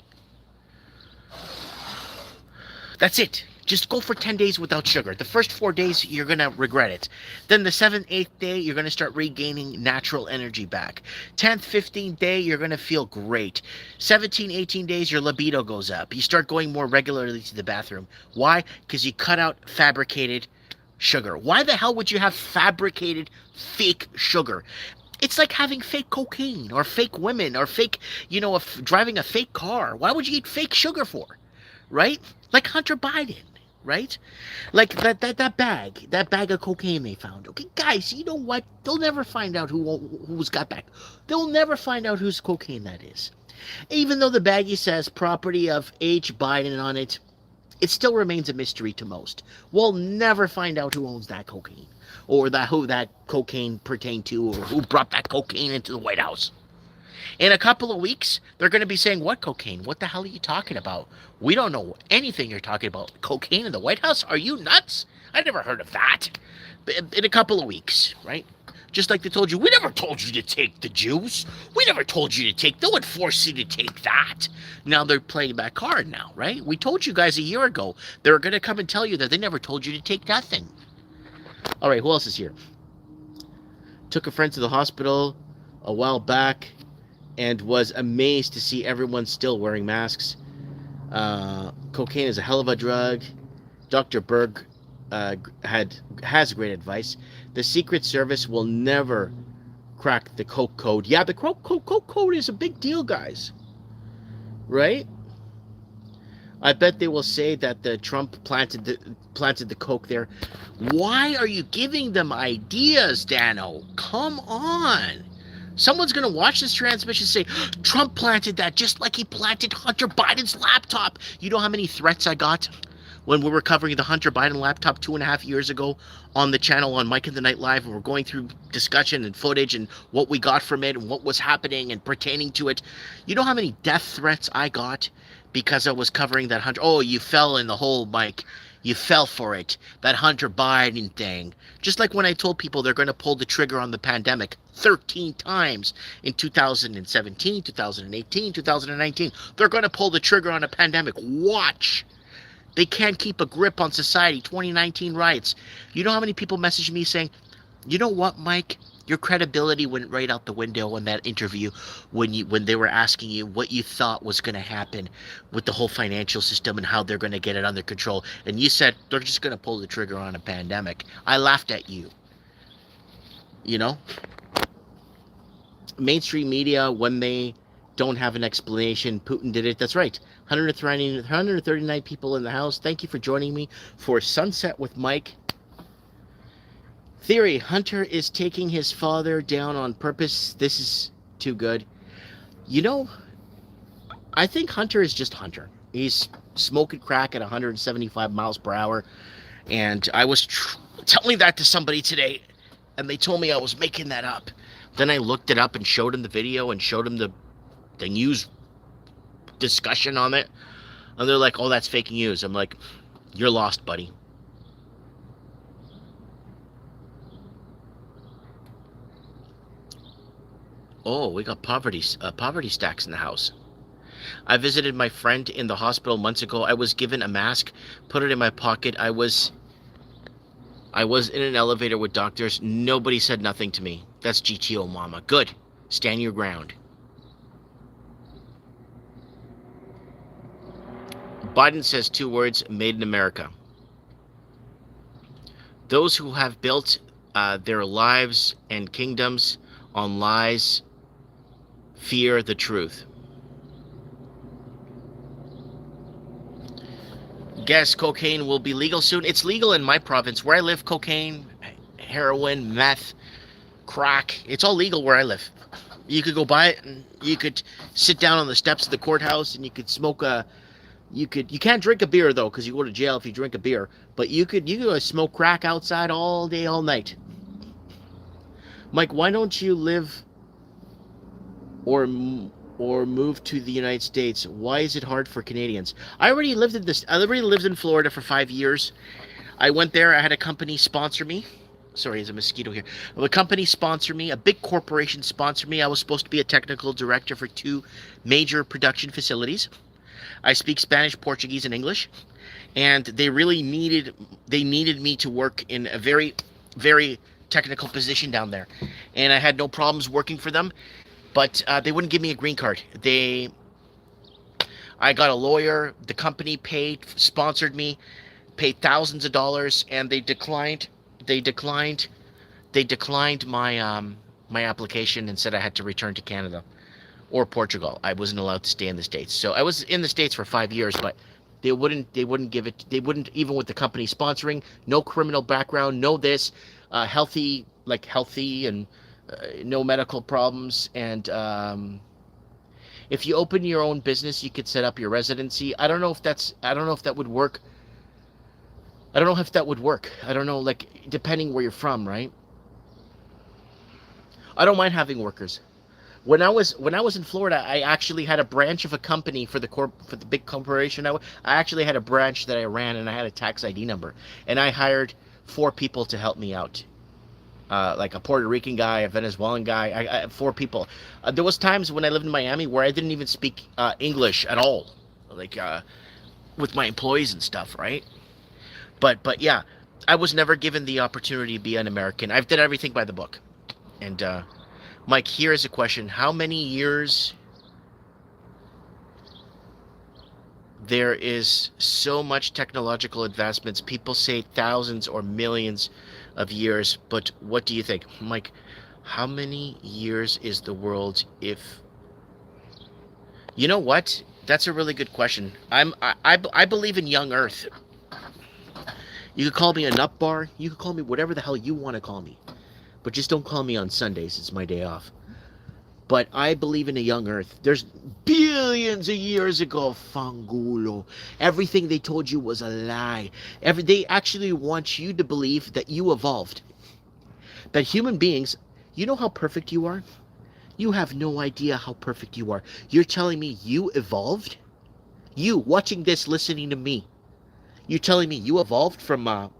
That's it. Just go for 10 days without sugar. The first 4 days, you're going to regret it. Then the 7th, 8th day, you're going to start regaining natural energy back. 10th, 15th day, you're going to feel great. 17, 18 days, your libido goes up. You start going more regularly to the bathroom. Why? Because you cut out fabricated sugar. Why the hell would you have fabricated fake sugar? It's like having fake cocaine or fake women or fake, driving a fake car. Why would you eat fake sugar for? Right? Like Hunter Biden. Right? Like that bag of cocaine they found. Okay, guys, you know what? They'll never find out who's got back. They'll never find out whose cocaine that is. Even though the baggie says property of H. Biden on it, it still remains a mystery to most. We'll never find out who owns that cocaine, or who that cocaine pertained to, or who brought that cocaine into the White House. In a couple of weeks, they're going to be saying, what cocaine? What the hell are you talking about? We don't know anything you're talking about. Cocaine in the White House? Are you nuts? I never heard of that. In a couple of weeks, right? Just like they told you, we never told you to take the juice. We never told you to take, no one forced you to take that. Now they're playing that card now, right? We told you guys a year ago, they were going to come and tell you that they never told you to take nothing. All right, who else is here? Took a friend to the hospital a while back and was amazed to see everyone still wearing masks. Cocaine is a hell of a drug. Dr. Berg has great advice. The Secret Service will never crack the coke code. Yeah, the coke code is a big deal, guys. Right? I bet they will say that the Trump planted the coke there. Why are you giving them ideas, Dano? Come on. Someone's going to watch this transmission and say, Trump planted that just like he planted Hunter Biden's laptop. You know how many threats I got when we were covering the Hunter Biden laptop 2.5 years ago on the channel on Mike in the Night Live, and we're going through discussion and footage and what we got from it and what was happening and pertaining to it. You know how many death threats I got because I was covering that Hunter? Oh, you fell in the hole, Mike. You fell for it. That Hunter Biden thing. Just like when I told people they're going to pull the trigger on the pandemic 13 times in 2017, 2018, 2019. They're going to pull the trigger on a pandemic. Watch. They can't keep a grip on society. 2019 riots. You know how many people message me saying, you know what, Mike? Your credibility went right out the window in that interview when they were asking you what you thought was going to happen with the whole financial system and how they're going to get it under control. And you said they're just going to pull the trigger on a pandemic. I laughed at you. You know? Mainstream media, when they don't have an explanation, Putin did it. That's right. 139 people in the house. Thank you for joining me for Sunset with Mike. Theory, Hunter is taking his father down on purpose. This is too good. You know, I think Hunter is just Hunter. He's smoking crack at 175 miles per hour. And I was telling that to somebody today, and they told me I was making that up. Then I looked it up and showed him the video and showed him the news discussion on it. And they're like, oh, that's fake news. I'm like, you're lost, buddy. Oh, we got poverty stacks in the house. I visited my friend in the hospital months ago. I was given a mask, put it in my pocket. I was in an elevator with doctors. Nobody said nothing to me. That's GTO, mama. Good. Stand your ground. Biden says 2 words, made in America. Those who have built their lives and kingdoms on lies fear the truth. Guess cocaine will be legal soon. It's legal in my province. Where I live, cocaine, heroin, meth, crack, it's all legal where I live. You could go buy it and you could sit down on the steps of the courthouse and you could smoke you can't drink a beer though, because you go to jail if you drink a beer, but you could smoke crack outside all day, all night. Mike, why don't you live or move to the United States? Why is it hard for Canadians? I already lived in Florida for 5 years. I went there. I had a company sponsor me. Sorry, there's a mosquito here. A company sponsored me. A big corporation sponsored me. I was supposed to be a technical director for 2 major production facilities. I speak Spanish, Portuguese, and English. and they needed me to work in a very technical position down there, and I had no problems working for them. But they wouldn't give me a green card. I got a lawyer. The company sponsored me, paid thousands of dollars, and They declined. They declined my application and said I had to return to Canada or Portugal. I wasn't allowed to stay in the States. So I was in the States for 5 years, but they wouldn't give it. They wouldn't, even with the company sponsoring. No criminal background. No this. Healthy and no medical problems. And if you open your own business, you could set up your residency. I don't know if that would work. I don't know if that would work. I don't know, like, depending where you're from, right? I don't mind having workers. When I was in Florida, I actually had a branch of a company for the big corporation. I actually had a branch that I ran, and I had a tax ID number, and I hired 4 people to help me out. Like a Puerto Rican guy, a Venezuelan guy, 4 people. There was times when I lived in Miami where I didn't even speak English at all, like with my employees and stuff, right? But yeah, I was never given the opportunity to be an American. I've done everything by the book. And Mike, here is a question: how many years? There is so much technological advancements. People say thousands or millions of years, but what do you think, Mike? How many years is the world if? You know what? That's a really good question. I believe in young Earth. You could call me a nut bar. You could call me whatever the hell you want to call me. But just don't call me on Sundays. It's my day off. But I believe in a young Earth. There's billions of years ago, Fangulo. Everything they told you was a lie. They actually want you to believe that you evolved. That human beings, you know how perfect you are? You have no idea how perfect you are. You're telling me you evolved? You, watching this, listening to me. You're telling me you evolved from a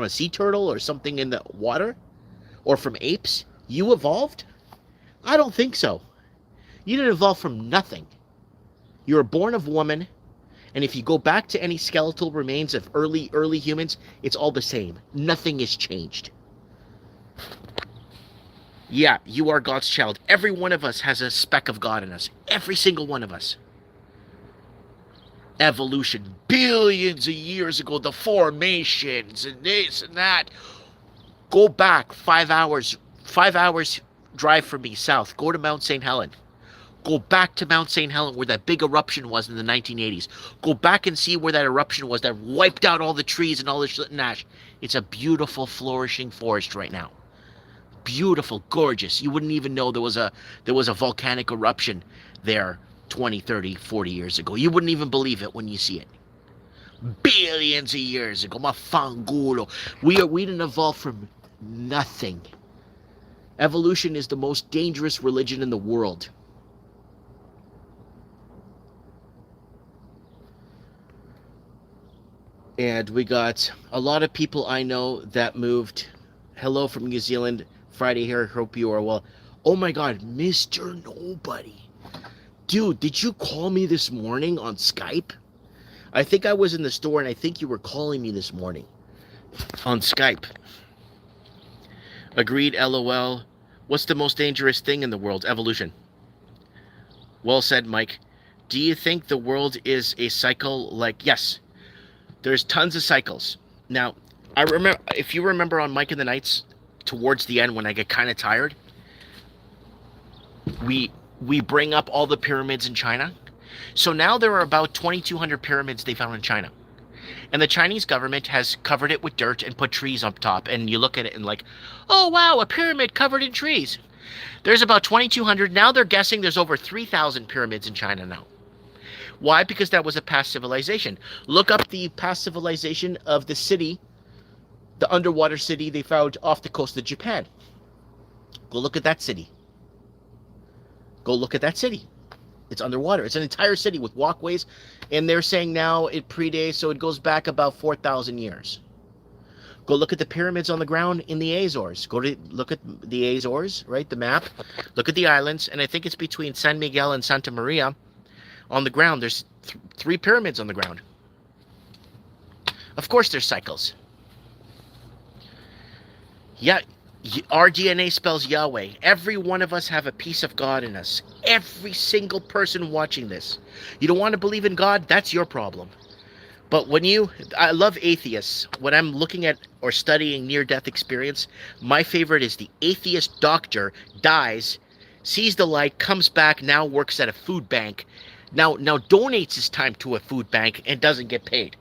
sea turtle or something in the water? Or from apes? You evolved? I don't think so. You didn't evolve from nothing. You were born of woman, and if you go back to any skeletal remains of early humans, it's all the same. Nothing has changed. Yeah, you are God's child. Every one of us has a speck of God in us. Every single one of us. Evolution, billions of years ago, the formations and this and that. Go back 5 hours drive from me south. Go to Mount St. Helen. Go back to Mount St. Helen where that big eruption was in the 1980s. Go back and see where that eruption was that wiped out all the trees and all the shit and ash. It's a beautiful, flourishing forest right now. Beautiful, gorgeous. You wouldn't even know there was a volcanic eruption there 20, 30, 40 years ago. You wouldn't even believe it when you see it. Billions of years ago. Mafangulo. We didn't evolve from nothing. Evolution is the most dangerous religion in the world. And we got a lot of people I know that moved. Hello from New Zealand. Friday here. Hope you are well. Oh my God, Mr. Nobody. Dude, did you call me this morning on Skype? I think I was in the store and I think you were calling me this morning on Skype. Agreed, LOL. What's the most dangerous thing in the world? Evolution. Well said, Mike. Do you think the world is a cycle? Yes. There's tons of cycles. Now, I remember, if you remember on Mike and the Nights, towards the end when I get kind of tired, we bring up all the pyramids in China. So now there are about 2,200 pyramids they found in China. And the Chinese government has covered it with dirt and put trees up top. And you look at it and like, oh wow, a pyramid covered in trees. There's about 2,200. Now they're guessing there's over 3,000 pyramids in China now. Why? Because that was a past civilization. Look up the past civilization of the city, the underwater city they found off the coast of Japan. Go look at that city. Go look at that city. It's underwater. It's an entire city with walkways. And they're saying now it predates, so it goes back about 4,000 years. Go look at the pyramids on the ground in the Azores. Look at the Azores, right? The map. Look at the islands. And I think it's between San Miguel and Santa Maria. On the ground, there's 3 pyramids on the ground. Of course there's cycles. Yeah, our DNA spells Yahweh. Every one of us have a piece of God in us. Every single person watching this. You don't want to believe in God? That's your problem. But I love atheists. When I'm looking at or studying near-death experience, my favorite is the atheist doctor dies, sees the light, comes back, now works at a food bank, now donates his time to a food bank and doesn't get paid.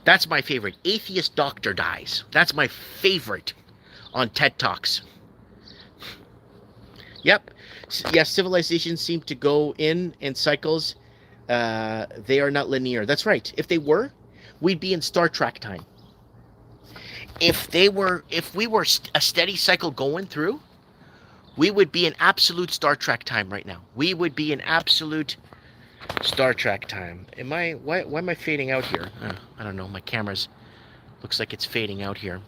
That's my favorite. Atheist doctor dies. That's my favorite on TED Talks. Yep. Yes, civilizations seem to go in cycles. They are not linear. That's right. If they were, we'd be in Star Trek time. If we were a steady cycle going through, we would be in absolute Star Trek time right now. We would be in absolute Star Trek time. Why am I fading out here? I don't know. My camera's looks like it's fading out here.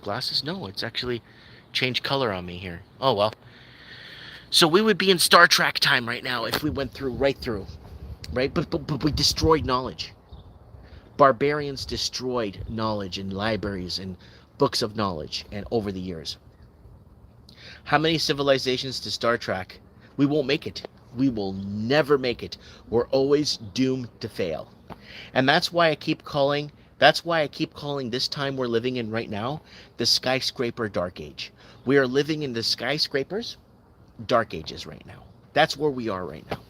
Glasses? No, it's actually changed color on me here. Oh well. So we would be in Star Trek time right now if we went right through. Right? But we destroyed knowledge. Barbarians destroyed knowledge and libraries and books of knowledge and over the years. How many civilizations to Star Trek? We won't make it. We will never make it. We're always doomed to fail. And that's why I keep calling this time we're living in right now the skyscraper dark age. We are living in the skyscrapers dark ages right now. That's where we are right now.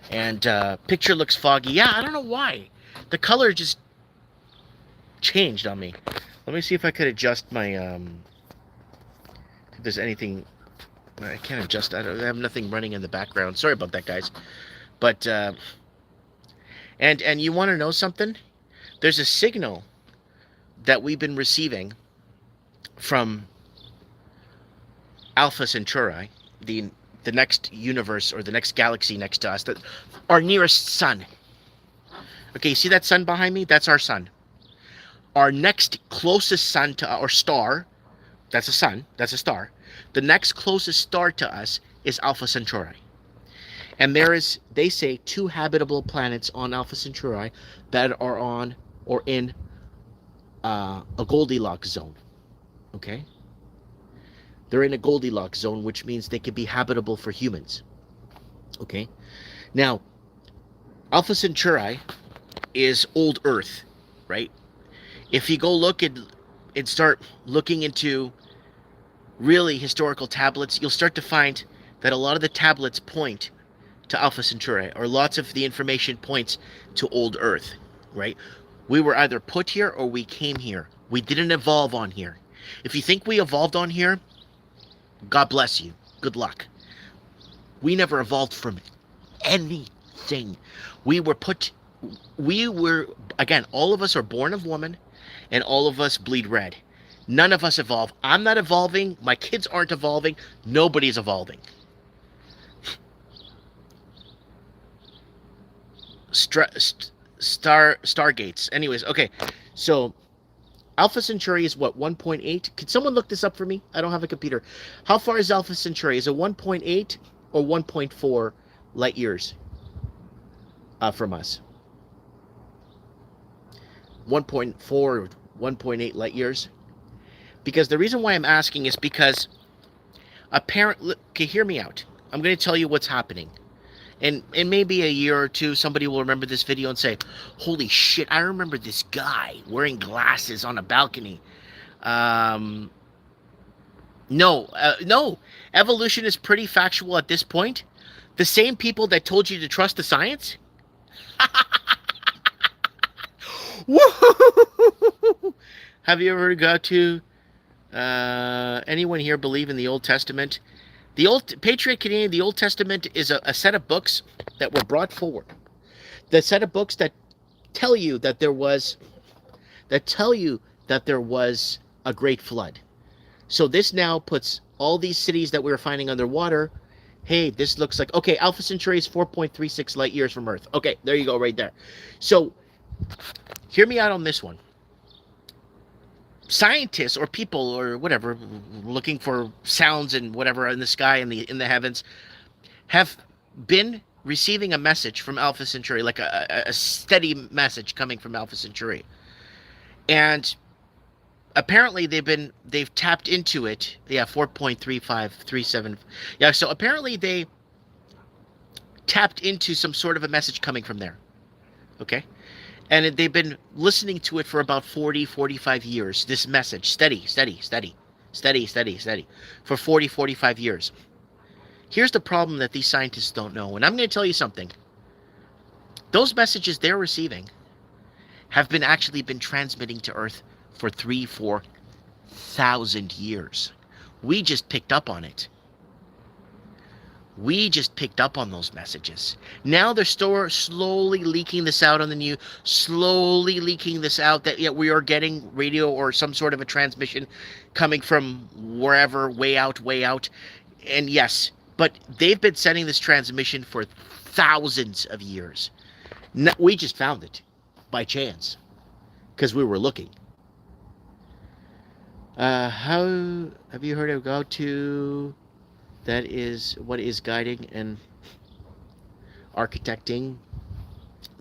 And picture looks foggy. Yeah, I don't know why. The color just changed on me. Let me see if I could adjust my if there's anything I can't adjust. I have nothing running in the background. Sorry about that, guys. But and you want to know something? There's a signal that we've been receiving from Alpha Centauri, the next universe or the next galaxy next to us, that our nearest sun. Okay, see that sun behind me? That's our sun. Our next closest sun to our star, that's a sun, that's a star. The next closest star to us is Alpha Centauri. And there is, they say, 2 habitable planets on Alpha Centauri that are on or in a Goldilocks zone. Okay? They're in a Goldilocks zone, which means they could be habitable for humans. Okay? Now, Alpha Centauri is old Earth, right? If you go look and start looking into really historical tablets, you'll start to find that a lot of the tablets point to Alpha Centauri, or lots of the information points to old Earth, right? We were either put here or we came here. We didn't evolve on here. If you think we evolved on here, God bless you. Good luck. We never evolved from anything. Again, all of us are born of woman, and all of us bleed red. None of us evolve. I'm not evolving. My kids aren't evolving. Nobody's evolving. Stargates. Anyways, okay. So, Alpha Centauri is what, 1.8? Could someone look this up for me? I don't have a computer. How far is Alpha Centauri? Is it 1.8 or 1.4 light years from us? 1.4, 1.8 light years? Because the reason why I'm asking is because apparently, okay, hear me out. I'm going to tell you what's happening. And maybe a year or two, somebody will remember this video and say, holy shit, I remember this guy wearing glasses on a balcony. No. Evolution is pretty factual at this point. The same people that told you to trust the science. Have you ever got to... anyone here believe in the Old Testament? The Old Patriot Canadian, the Old Testament is a set of books that were brought forward. The set of books that tell you that there was a great flood. So this now puts all these cities that we were finding underwater. Hey, this looks like, okay, Alpha Centauri is 4.36 light years from Earth. Okay, there you go, right there. So hear me out on this one. Scientists or people or whatever looking for sounds and whatever in the sky and in the heavens have been receiving a message from Alpha Centauri, like a steady message coming from Alpha Centauri. And apparently they've tapped into it. Yeah, 4.3537. Yeah, so apparently they tapped into some sort of a message coming from there. Okay? And they've been listening to it for about 40, 45 years. This message, steady, steady, steady, steady, steady, steady, for 40, 45 years. Here's the problem that these scientists don't know, and I'm going to tell you something. Those messages they're receiving have been actually been transmitting to Earth for 3, 4,000 years. We just picked up on it. We just picked up on those messages. Now they're slowly leaking this out on the news, slowly leaking this out that we are getting radio or some sort of a transmission coming from wherever, way out, way out. And yes, but they've been sending this transmission for thousands of years. We just found it by chance because we were looking. How have you heard of go to? That is what is guiding and architecting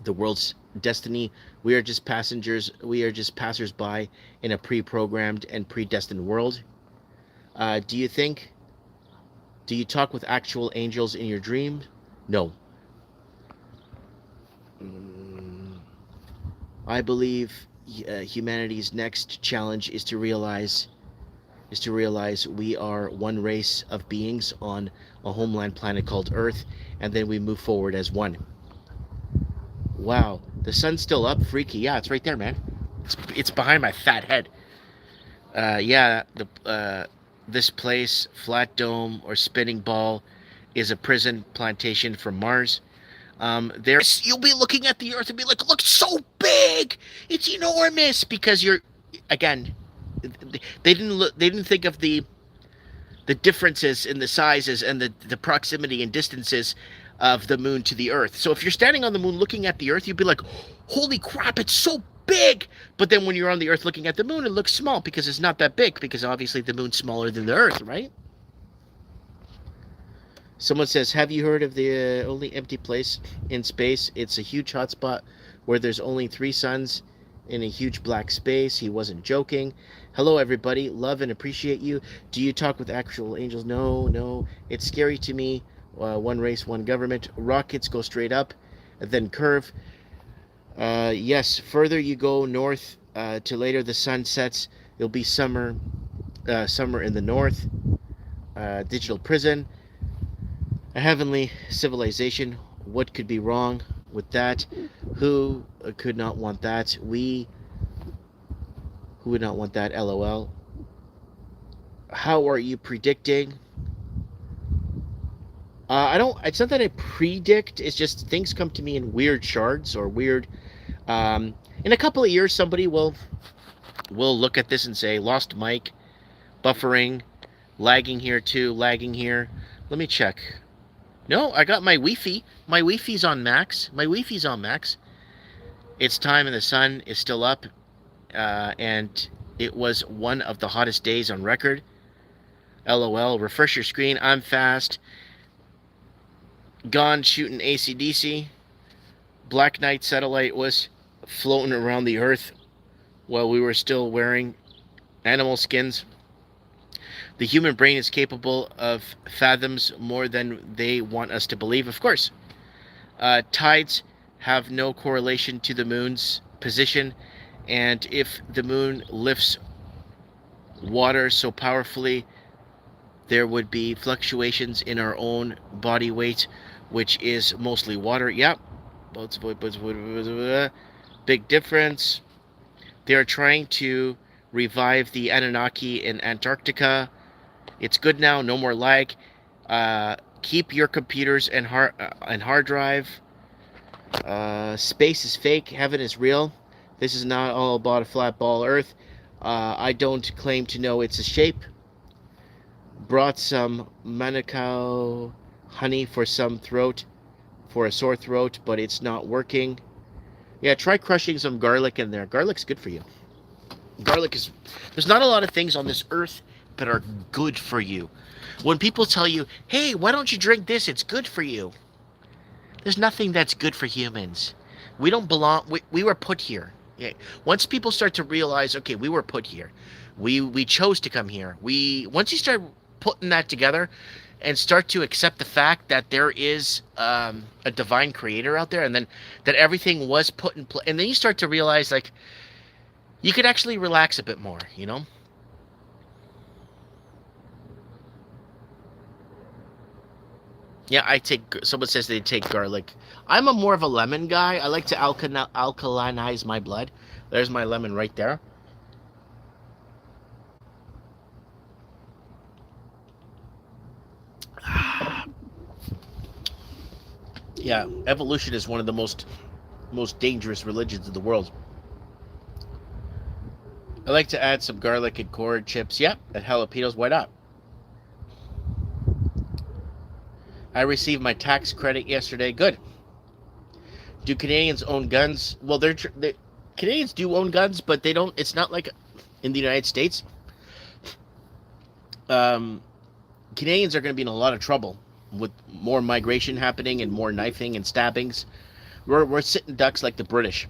the world's destiny. We are just passengers. We are just passers-by in a pre-programmed and predestined world. Do you talk with actual angels in your dreams? No. I believe humanity's next challenge is to realize we are one race of beings on a homeland planet called Earth, and then we move forward as one. Wow, the sun's still up, freaky. Yeah, it's right there, man. It's behind my fat head. This place, flat dome or spinning ball, is a prison plantation from Mars. You'll be looking at the Earth and be like, look, it's so big, it's enormous, because again, they didn't think of the differences in the sizes and the proximity and distances of the moon to the Earth. So if you're standing on the moon looking at the Earth, you'd be like, holy crap, it's so big. But then when you're on the Earth looking at the moon, it looks small because it's not that big, because obviously the moon's smaller than the Earth, right? Someone says, have you heard of the only empty place in space? It's a huge hotspot where there's only 3 suns in a huge black space. He wasn't joking. Hello, everybody. Love and appreciate you. Do you talk with actual angels? No. It's scary to me. One race, one government. Rockets go straight up, then curve. Yes, further you go north to later the sun sets. It'll be summer in the north. Digital prison. A heavenly civilization. What could be wrong with that? Who could not want that? Who would not want that? LOL. How are you predicting? It's not that I predict. It's just things come to me in weird shards or weird. In a couple of years, somebody will look at this and say, lost mic, buffering, lagging here too, lagging here. Let me check. No, I got my Wi-Fi. My Wi-Fi's on max. It's time and the sun is still up. And it was one of the hottest days on record. LOL. Refresh your screen. I'm fast. Gone shooting AC/DC. Black Knight satellite was floating around the Earth while we were still wearing animal skins. The human brain is capable of fathoms more than they want us to believe, of course. Tides have no correlation to the moon's position, and if the moon lifts water so powerfully, there would be fluctuations in our own body weight, which is mostly water. Yep. Big difference. They're trying to revive the Anunnaki in Antarctica. It's good now, no more lag. Keep your computers and hard drive. Space is fake, heaven is real. This is not all about a flat ball Earth. I don't claim to know its shape. Brought some Manukau honey for a sore throat, but it's not working. Yeah, try crushing some garlic in there. Garlic's good for you. There's not a lot of things on this earth that are good for you. When people tell you, hey, why don't you drink this? It's good for you. There's nothing that's good for humans. We don't belong. We were put here. Yeah. Once people start to realize, okay, we were put here, we chose to come here. Once you start putting that together, and start to accept the fact that there is a divine creator out there, and then that everything was put in place, and then you start to realize like you could actually relax a bit more, you know. Yeah, I take. Someone says they take garlic. I'm a more of a lemon guy. I like to alkalinize my blood. There's my lemon right there. Yeah, evolution is one of the most dangerous religions in the world. I like to add some garlic and corn chips. Yep, and jalapenos. Why not? I received my tax credit yesterday. Good. Do Canadians own guns? Well, Canadians do own guns, but they don't. It's not like in the United States. Canadians are going to be in a lot of trouble with more migration happening and more knifing and stabbings. We're sitting ducks like the British.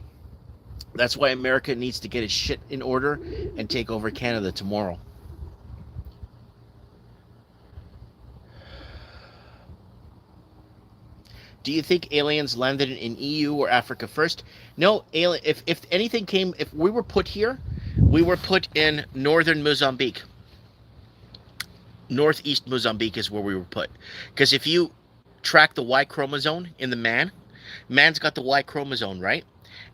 That's why America needs to get its shit in order and take over Canada tomorrow. Do you think aliens landed in EU or Africa first? No, if anything came, if we were put here, we were put in northern Mozambique. Northeast Mozambique is where we were put. Because if you track the Y chromosome in the man's got the Y chromosome, right?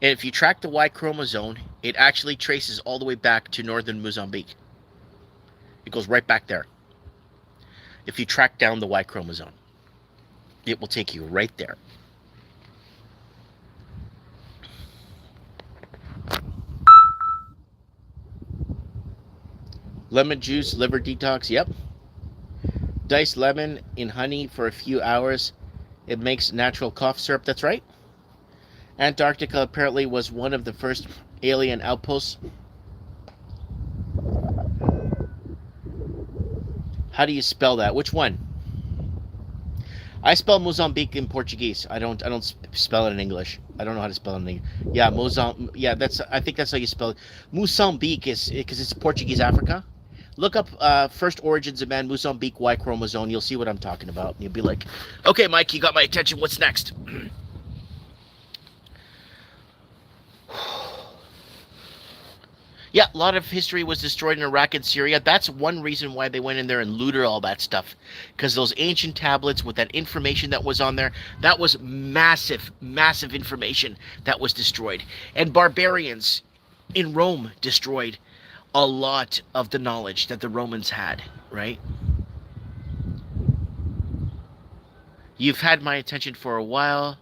And if you track the Y chromosome, it actually traces all the way back to northern Mozambique. It goes right back there. If you track down the Y chromosome, it will take you right there. Lemon juice, liver detox, yep. Diced lemon in honey for a few hours. It makes natural cough syrup, that's right. Antarctica apparently was one of the first alien outposts. How do you spell that? Which one? I spell Mozambique in Portuguese. I don't spell it in English. I don't know how to spell it in English. Yeah, Yeah, I think that's how you spell it. Mozambique is because it's Portuguese Africa. Look up first origins of man, Mozambique, Y chromosome. You'll see what I'm talking about. You'll be like, okay, Mike, you got my attention. What's next? Yeah, a lot of history was destroyed in Iraq and Syria. That's one reason why they went in there and looted all that stuff. Because those ancient tablets with that information that was on there, that was massive, massive information that was destroyed. And barbarians in Rome destroyed a lot of the knowledge that the Romans had, right? You've had my attention for a while.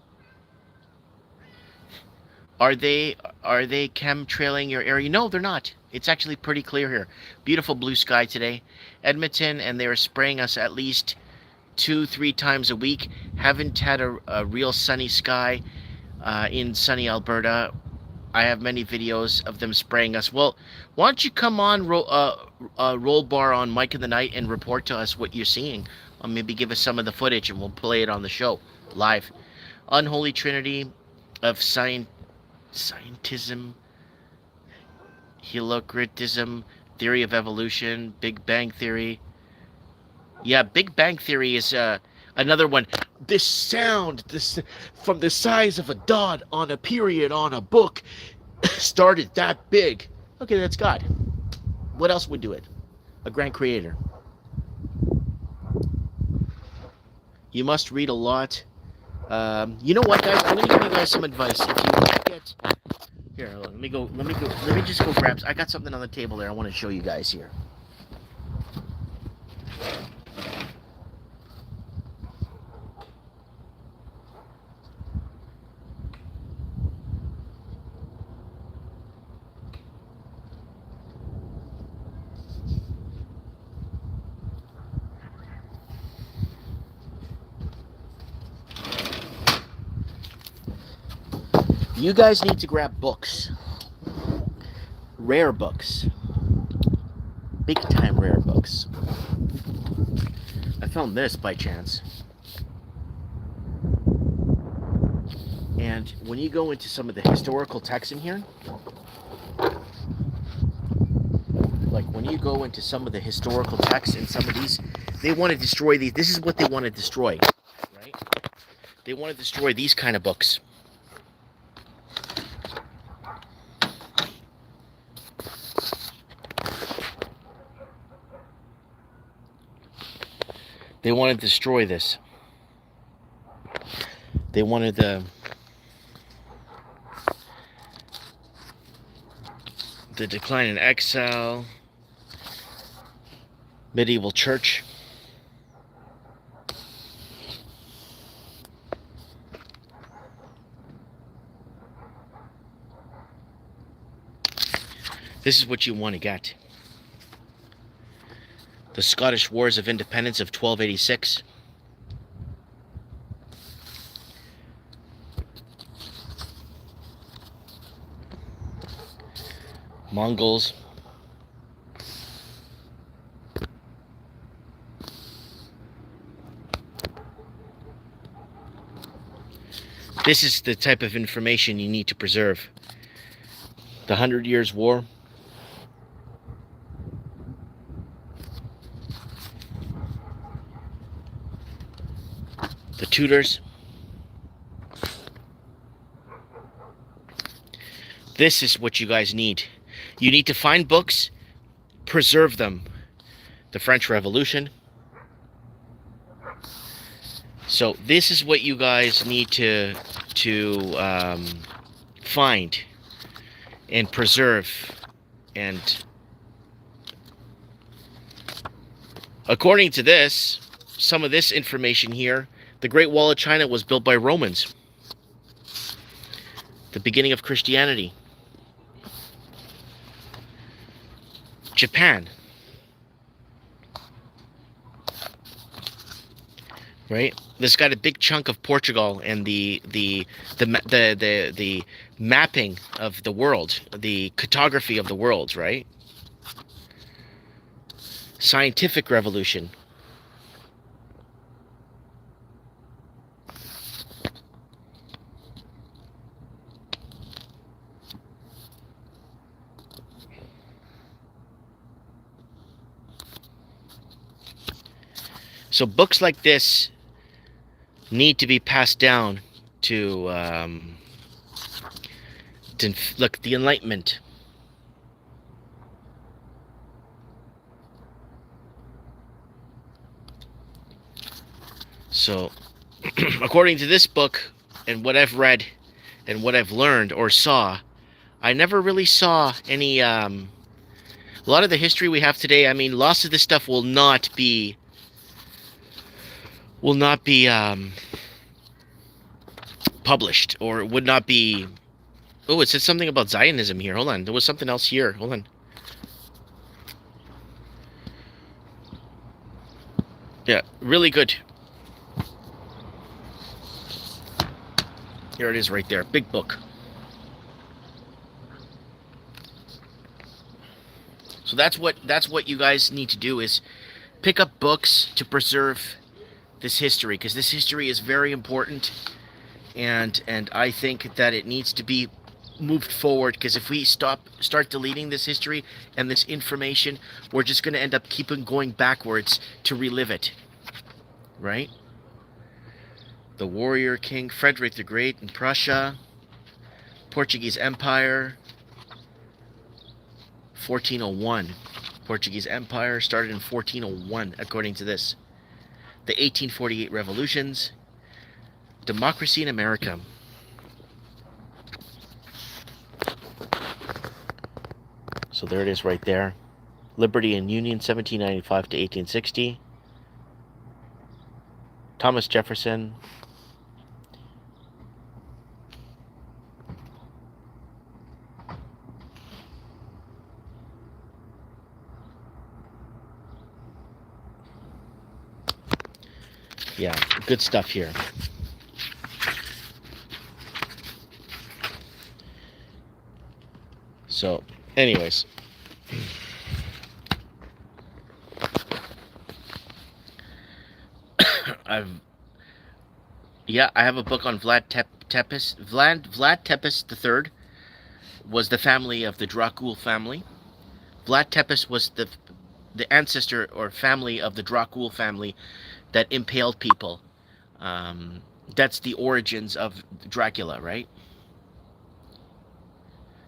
Are they chemtrailing your area? No, they're not. It's actually pretty clear here. Beautiful blue sky today. Edmonton, and they are spraying us at least 2-3 times a week. Haven't had a real sunny sky in sunny Alberta. I have many videos of them spraying us. Well, why don't you come on roll bar on Mike in the Night and report to us what you're seeing? Or maybe give us some of the footage and we'll play it on the show live. Unholy Trinity of scientism, holocratism, theory of evolution, Big Bang Theory. Yeah, Big Bang Theory is another one. This sound, from the size of a dot on a period on a book, started that big. Okay, that's God. What else would do it? A grand creator. You must read a lot. You know what, guys? I'm gonna give you guys some advice. If you get here, let me just go grab. I got something on the table there. I want to show you guys here. You guys need to grab books. Rare books. Big time rare books. I found this by chance. And when you go into some of the historical texts in here, like when you go into some of the historical texts in some of these, they want to destroy these. This is what they want to destroy, right? They want to destroy these kind of books. They want to destroy this. They wanted the decline in exile, medieval church. This is what you want to get. The Scottish Wars of Independence of 1286. Mongols. This is the type of information you need to preserve. The 100 Years' War. The Tudors. This is what you guys need. You need to find books, preserve them. The French Revolution. So this is what you guys need to find and preserve. And according to this, some of this information here, the Great Wall of China was built by Romans. The beginning of Christianity. Japan. Right? This got a big chunk of Portugal and the mapping of the world, the cartography of the world, right? Scientific revolution. So books like this need to be passed down to look, the Enlightenment. So, according to this book and what I've read and what I've learned or saw, I never really saw any. A lot of the history we have today, I mean, lots of this stuff will not be published, or would not be. Oh, it said something about Zionism here. Hold on, there was something else here. Hold on. Yeah, really good. Here it is right there. Big book. So that's what you guys need to do, is pick up books to preserve this history, because this history is very important, and I think that it needs to be moved forward, because if we start deleting this history and this information, we're just going to end up keeping going backwards to relive it, right? The warrior king Frederick the Great in Prussia, Portuguese Empire, 1401. Portuguese Empire started in 1401, according to this. The 1848 revolutions, democracy in America. So there it is right there. Liberty and Union, 1795 to 1860. Thomas Jefferson. Yeah, good stuff here. So, anyways. Yeah, I have a book on Tepes. Vlad Tepes III was the family of the Dracul family. Vlad Tepes was the ancestor or family of the Dracul family that impaled people. Um, that's the origins of Dracula, right?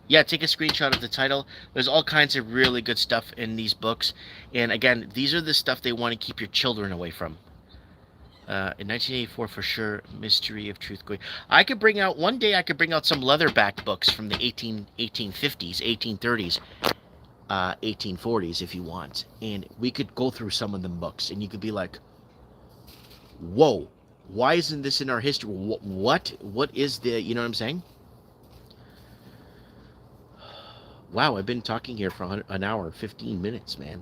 Yeah, take a screenshot of the title. There's all kinds of really good stuff in these books. And again, these are the stuff they want to keep your children away from. In 1984, for sure, Mystery of Truth Going. I could bring out, one day I could bring out some leatherback books from the 1850s, 1830s, 1840s if you want. And we could go through some of them books. And you could be like, whoa, why isn't this in our history? What is the, you know what I'm saying? Wow, I've been talking here for an hour, 15 minutes, man.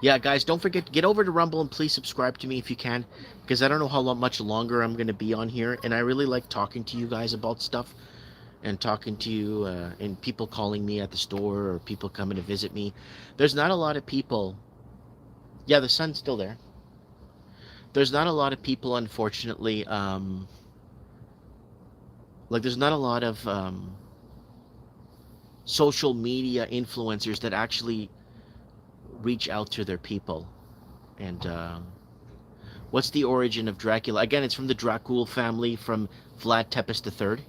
Yeah, guys, don't forget to get over to Rumble and please subscribe to me if you can, because I don't know how much longer I'm going to be on here, and I really like talking to you guys about stuff, and talking to you, and people calling me at the store, or people coming to visit me. There's not a lot of people. Yeah, the sun's still there. There's not a lot of people, unfortunately. Like, there's not a lot of social media influencers that actually reach out to their people. And what's the origin of Dracula? Again, it's from the Dracul family from Vlad Tepes III.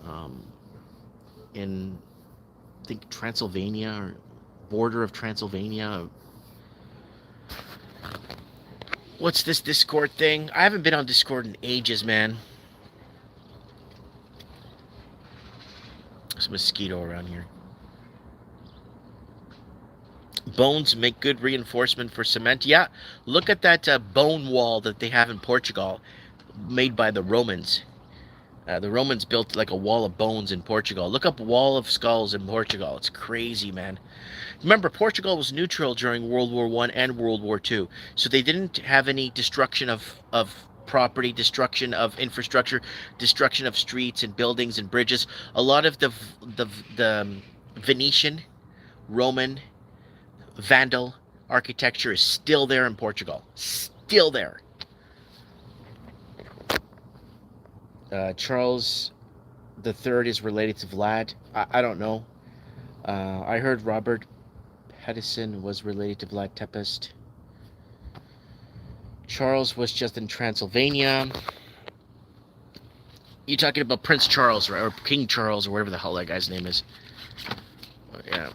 Um, in, I think, Transylvania, or border of Transylvania. What's this Discord thing? I haven't been on Discord in ages, man. There's a mosquito around here. Bones make good reinforcement for cement. Yeah, look at that bone wall that they have in Portugal, made by the Romans. The Romans built like a wall of bones in Portugal. Look up Wall of Skulls in Portugal. It's crazy, man. Remember, Portugal was neutral during World War One and World War Two, so they didn't have any destruction of property, destruction of infrastructure, destruction of streets and buildings and bridges. A lot of the Venetian, Roman, Vandal architecture is still there in Portugal. Still there. Charles the Third is related to Vlad. I don't know. I heard Robert Pattinson was related to Vlad Tepes. Charles was just in Transylvania. You're talking about Prince Charles, right? Or King Charles, or whatever the hell that guy's name is. Yeah.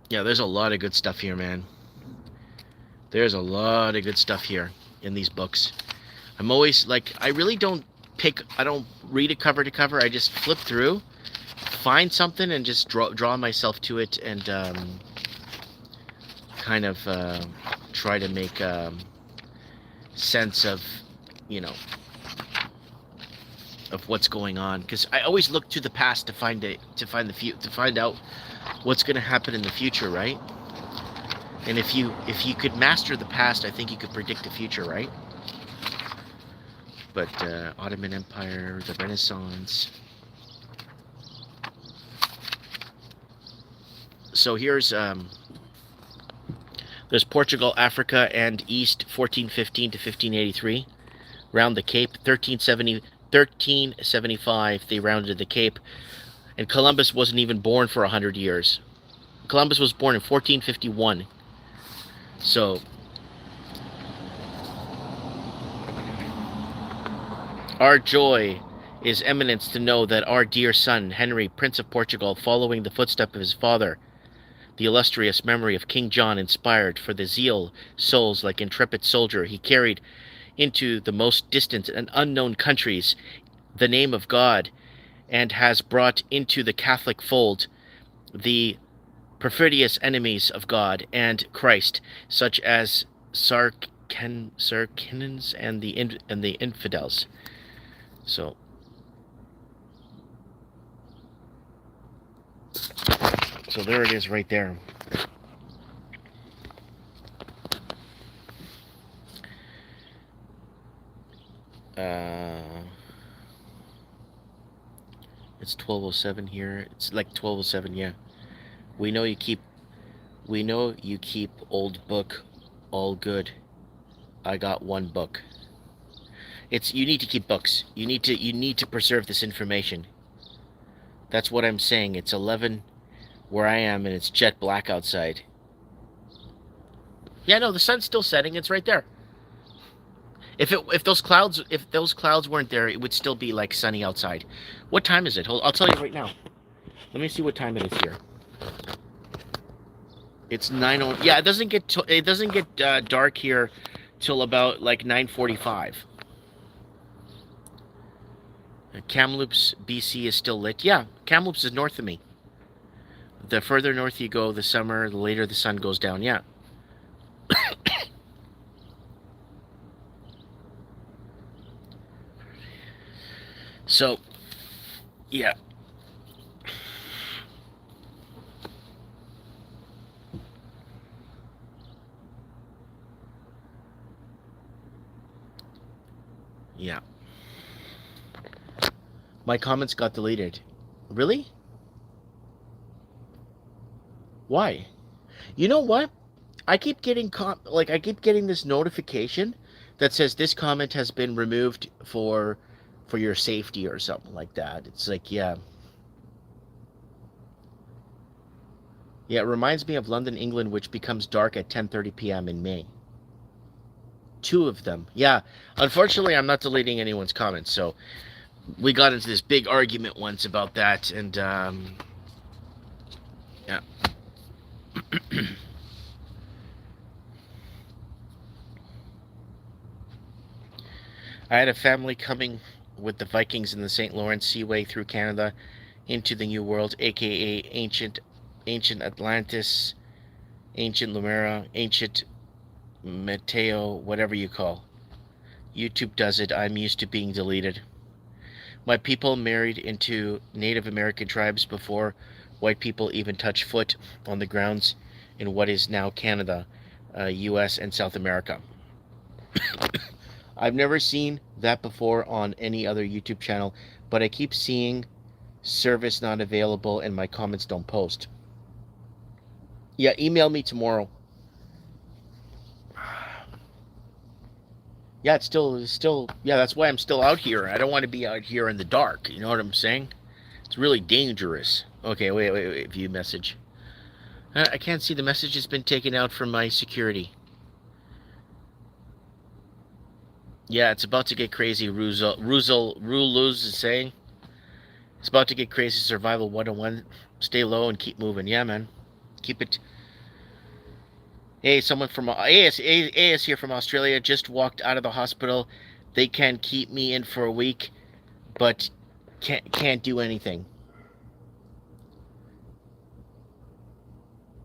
Yeah, there's a lot of good stuff here, man. There's a lot of good stuff here in these books. I'm always like, I really don't I don't read it cover to cover. I just flip through, find something, and just draw myself to it, and kind of try to make sense of, you know, of what's going on. Because I always look to the past to find out what's going to happen in the future, right? And if you could master the past, I think you could predict the future, right? But Ottoman Empire, the Renaissance. So here's there's Portugal, Africa, and East, 1415 to 1583. Round the Cape, 1375. They rounded the Cape, and Columbus wasn't even born for 100 years. Columbus was born in 1451. So our joy is eminence to know that our dear son, Henry, Prince of Portugal, following the footsteps of his father, the illustrious memory of King John, inspired for the zeal souls like intrepid soldier, he carried into the most distant and unknown countries the name of God, and has brought into the Catholic fold the perfidious enemies of God and Christ, such as Saracens and the infidels. So there it is right there. It's 12:07 here. It's like 12:07, yeah. We know you keep We know you keep old book. All good. I got one book. It's you need to keep books. You need to preserve this information. That's what I'm saying. It's 11 where I am and it's jet black outside. Yeah, no, the sun's still setting. It's right there. If those clouds weren't there, it would still be like sunny outside. What time is it? I'll tell you right now. Let me see what time it is here. It's 9:00. Yeah, it doesn't get dark here till about like 9:45. Kamloops, BC is still lit. Yeah, Kamloops is north of me. The further north you go, the summer, the later the sun goes down. Yeah. So, yeah. Yeah. My comments got deleted. Really? Why? You know what? I keep getting this notification that says this comment has been removed for your safety or something like that. It's like, yeah. Yeah, it reminds me of London, England, which becomes dark at 10:30 p.m. in May. Two of them. Yeah. Unfortunately, I'm not deleting anyone's comments, so we got into this big argument once about that, and yeah. I had a family coming with the Vikings in the St. Lawrence Seaway through Canada into the New World, aka ancient Atlantis, ancient Lumera, ancient Mateo, whatever you call. YouTube does it. I'm used to being deleted. My people married into Native American tribes before white people even touched foot on the grounds in what is now Canada, US, and South America. I've never seen that before on any other YouTube channel, but I keep seeing service not available and my comments don't post. Yeah, email me tomorrow. Yeah, it's still, yeah, that's why I'm still out here. I don't want to be out here in the dark. You know what I'm saying? It's really dangerous. Okay, wait. View message. I can't see the message has been taken out from my security. Yeah, it's about to get crazy. Ruluz is saying it's about to get crazy. Survival 101. Stay low and keep moving. Yeah, man. Keep it. Hey, someone from AS here from Australia just walked out of the hospital. They can keep me in for a week, but can't do anything.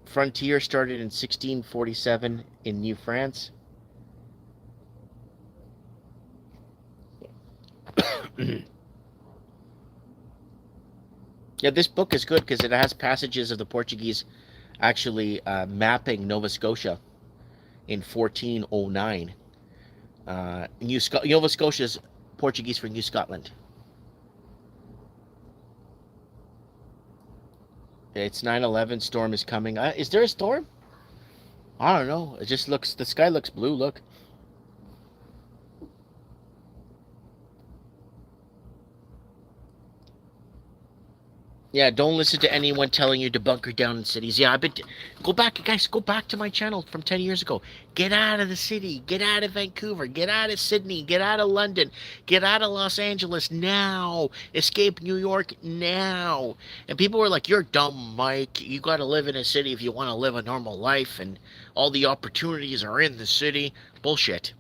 Frontier started in 1647 in New France. Yeah, this book is good because it has passages of the Portuguese actually mapping Nova Scotia in 1409. Nova Scotia is Portuguese for New Scotland. It's 9/11. Storm is coming. Is there a storm? I don't know. It just looks. The sky looks blue. Look. Yeah, don't listen to anyone telling you to bunker down in cities. Yeah, go back, guys. Go back to my channel from 10 years ago. Get out of the city. Get out of Vancouver. Get out of Sydney. Get out of London. Get out of Los Angeles now. Escape New York now. And people were like, "You're dumb, Mike. You got to live in a city if you want to live a normal life, and all the opportunities are in the city." Bullshit.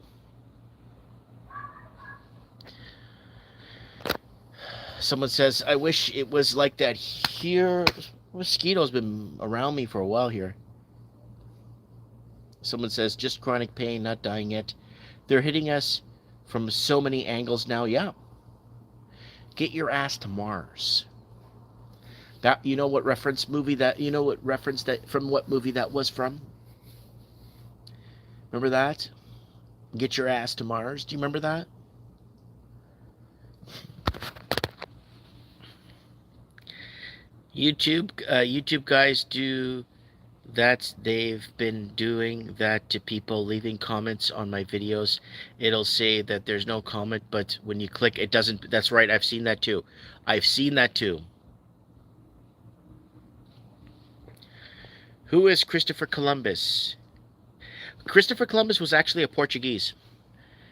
Someone says, I wish it was like that here. Mosquitoes been around me for a while here. Someone says, just chronic pain, not dying yet. They're hitting us from so many angles now. Yeah. Get your ass to Mars. That, you know what reference that from what movie that was from? Remember that? Get your ass to Mars. Do you remember that? YouTube guys do that they've been doing that to people leaving comments on my videos. It'll say that there's no comment, but when you click, it doesn't. That's right. I've seen that too. I've seen that too. Who is Christopher Columbus? Christopher Columbus was actually a Portuguese.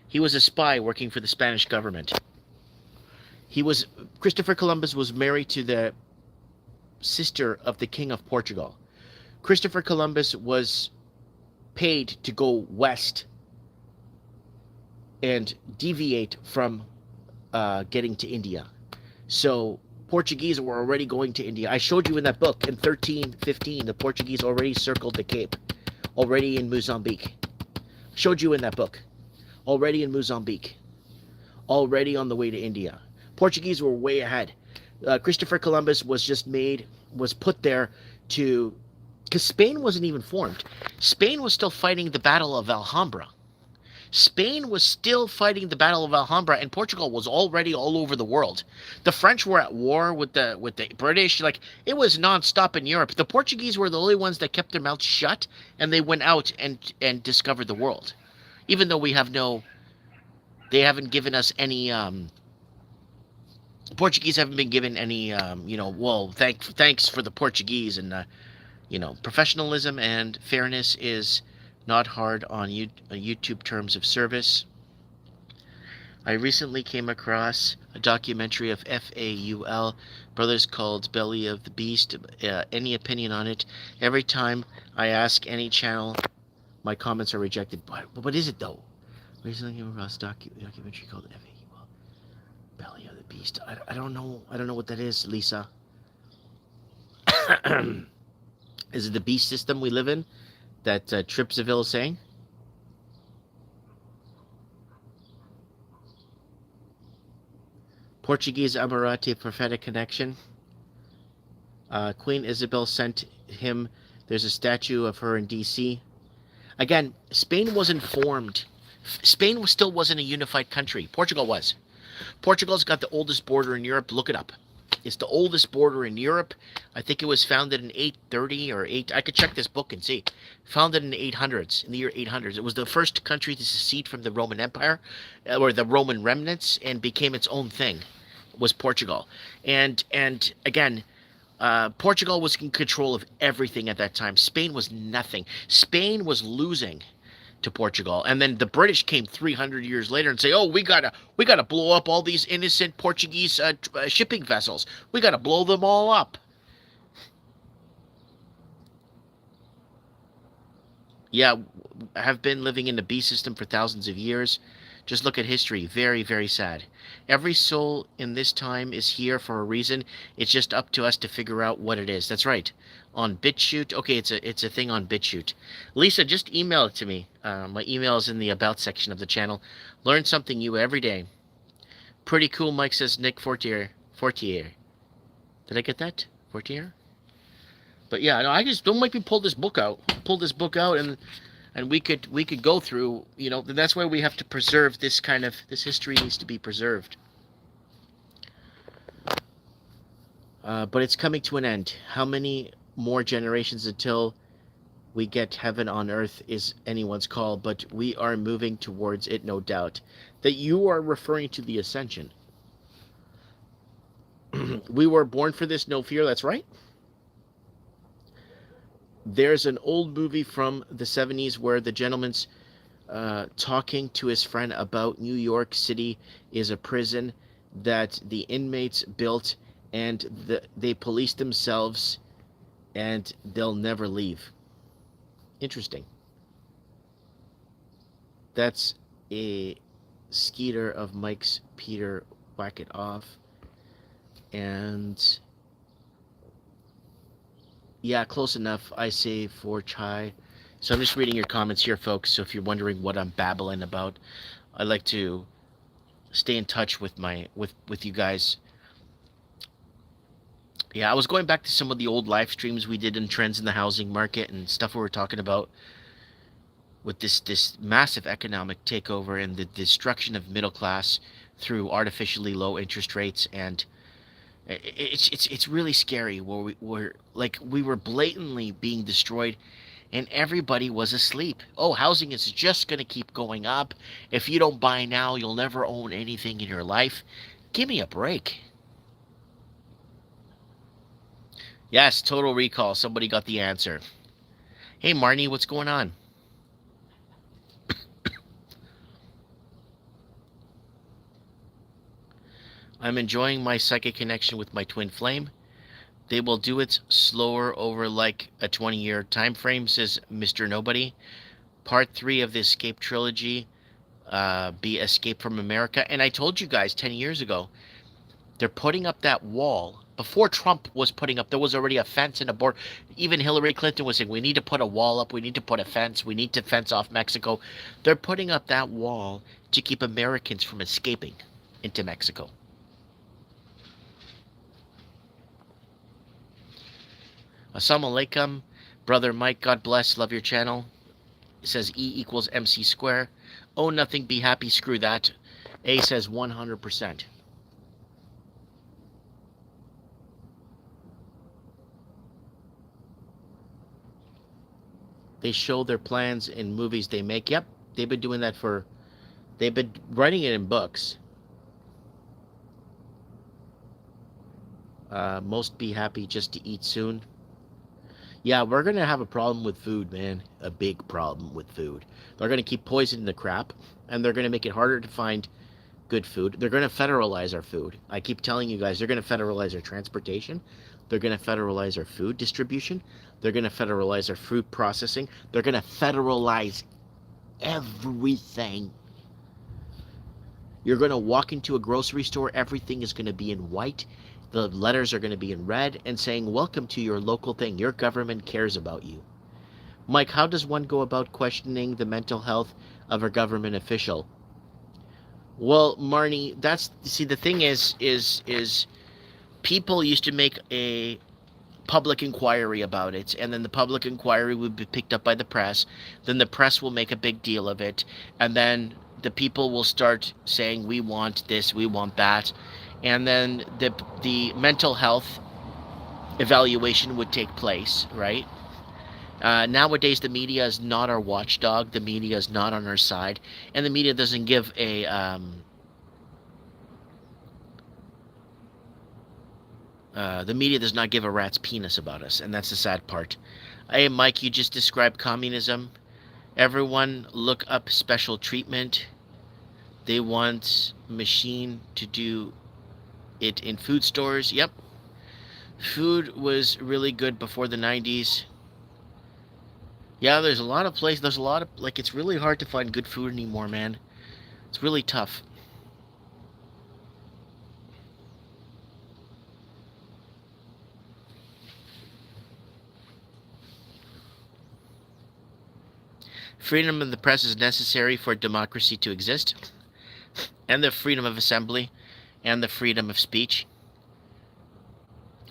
He was a spy working for the Spanish government. He was Christopher Columbus was married to the sister of the King of Portugal. Christopher Columbus was paid to go west and deviate from getting to India. So Portuguese were already going to India. I showed you in that book in 1315, the Portuguese already circled the Cape, already in Mozambique. Showed you in that book, already in Mozambique, already on the way to India. Portuguese were way ahead. Christopher Columbus was put there to, because Spain wasn't even formed. Spain was still fighting the Battle of Alhambra. Spain was still fighting the Battle of Alhambra, and Portugal was already all over the world. The French were at war with the British. Like, it was nonstop in Europe. The Portuguese were the only ones that kept their mouths shut, and they went out and discovered the world. Even though they haven't given us any. Portuguese haven't been given any. Well, thanks for the Portuguese, and professionalism and fairness is not hard on YouTube terms of service. I recently came across a documentary of FAUL, Brothers called Belly of the Beast. Any opinion on it? Every time I ask any channel, my comments are rejected. What is it though? Recently came across a documentary called FAUL, Belly of the Beast. I don't know. I don't know what that is, Lisa. Is it the beast system we live in that Tripsaville is saying? Portuguese Emirati prophetic connection. Queen Isabel sent him. There's a statue of her in D.C. Again, Spain wasn't formed. Spain still wasn't a unified country. Portugal was. Portugal's got the oldest border in Europe. Look it up. It's the oldest border in Europe. I think it was founded in 830 or 8. I could check this book and see. Founded in the 800s, in the year 800s. It was the first country to secede from the Roman Empire, or the Roman remnants, and became its own thing. Was Portugal, and again, Portugal was in control of everything at that time. Spain was nothing. Spain was losing to Portugal, and then the British came 300 years later and say, "Oh, we gotta blow up all these innocent Portuguese shipping vessels. We gotta blow them all up." Yeah, have been living in the beast system for thousands of years. Just look at history. Very, very sad. Every soul in this time is here for a reason. It's just up to us to figure out what it is. That's right. On BitChute. Okay, it's a thing on BitChute. Lisa, just email it to me. My email is in the About section of the channel. Learn something new every day. Pretty cool, Mike says Nick Fortier. Did I get that? Fortier? But yeah, no, I just don't make me pull this book out. And we could go through, that's why we have to preserve this history needs to be preserved. But it's coming to an end. How many more generations until we get heaven on earth is anyone's call, but we are moving towards it, no doubt. That you are referring to the ascension. We were born for this, no fear, that's right. There's an old movie from the 70s where the gentleman's talking to his friend about New York City is a prison that the inmates built, and they police themselves and they'll never leave. Interesting. That's a skeeter of Mike's Peter. Whack it off. And yeah, close enough, I say, for chai. So I'm just reading your comments here, folks. So if you're wondering what I'm babbling about, I like to stay in touch with you guys. Yeah, I was going back to some of the old live streams we did in trends in the housing market and stuff we were talking about with this massive economic takeover and the destruction of middle class through artificially low interest rates and It's really scary where we were blatantly being destroyed and everybody was asleep. Oh, housing is just going to keep going up. If you don't buy now, you'll never own anything in your life. Give me a break. Yes, total recall. Somebody got the answer. Hey, Marnie, what's going on? I'm enjoying my psychic connection with my twin flame. They will do it slower over like a 20-year time frame, says Mr. Nobody. Part 3 of the Escape trilogy, be Escape from America. And I told you guys 10 years ago, they're putting up that wall. Before Trump was putting up, there was already a fence and a border. Even Hillary Clinton was saying, we need to put a wall up. We need to put a fence. We need to fence off Mexico. They're putting up that wall to keep Americans from escaping into Mexico. Assalamu alaikum. Brother Mike, God bless. Love your channel. It says E equals MC square. Oh, nothing. Be happy. Screw that. A says 100%. They show their plans in movies they make. Yep, they've been doing that for... They've been writing it in books. Most be happy just to eat soon. Yeah, we're going to have a problem with food, man. A big problem with food. They're going to keep poisoning the crap, and they're going to make it harder to find good food. They're going to federalize our food. I keep telling you guys, they're going to federalize our transportation. They're going to federalize our food distribution. They're going to federalize our food processing. They're going to federalize everything. You're going to walk into a grocery store, everything is going to be in white. The letters are going to be in red and saying, welcome to your local thing. Your government cares about you. Mike, how does one go about questioning the mental health of a government official? Well, Marnie, the thing is people used to make a public inquiry about it, and then the public inquiry would be picked up by the press. Then the press will make a big deal of it, and then the people will start saying, we want this, we want that. And then the mental health evaluation would take place, right? Nowadays, the media is not our watchdog. The media is not on our side. And the media doesn't give a... the media does not give a rat's penis about us, and that's the sad part. Hey, Mike, you just described communism. Everyone look up special treatment. They want machine to do it in food stores. Yep. Food was really good before the 90s. Yeah, there's a lot of places. There's a lot of, like, it's really hard to find good food anymore, man. It's really tough. Freedom of the press is necessary for democracy to exist, and the freedom of assembly, and the freedom of speech.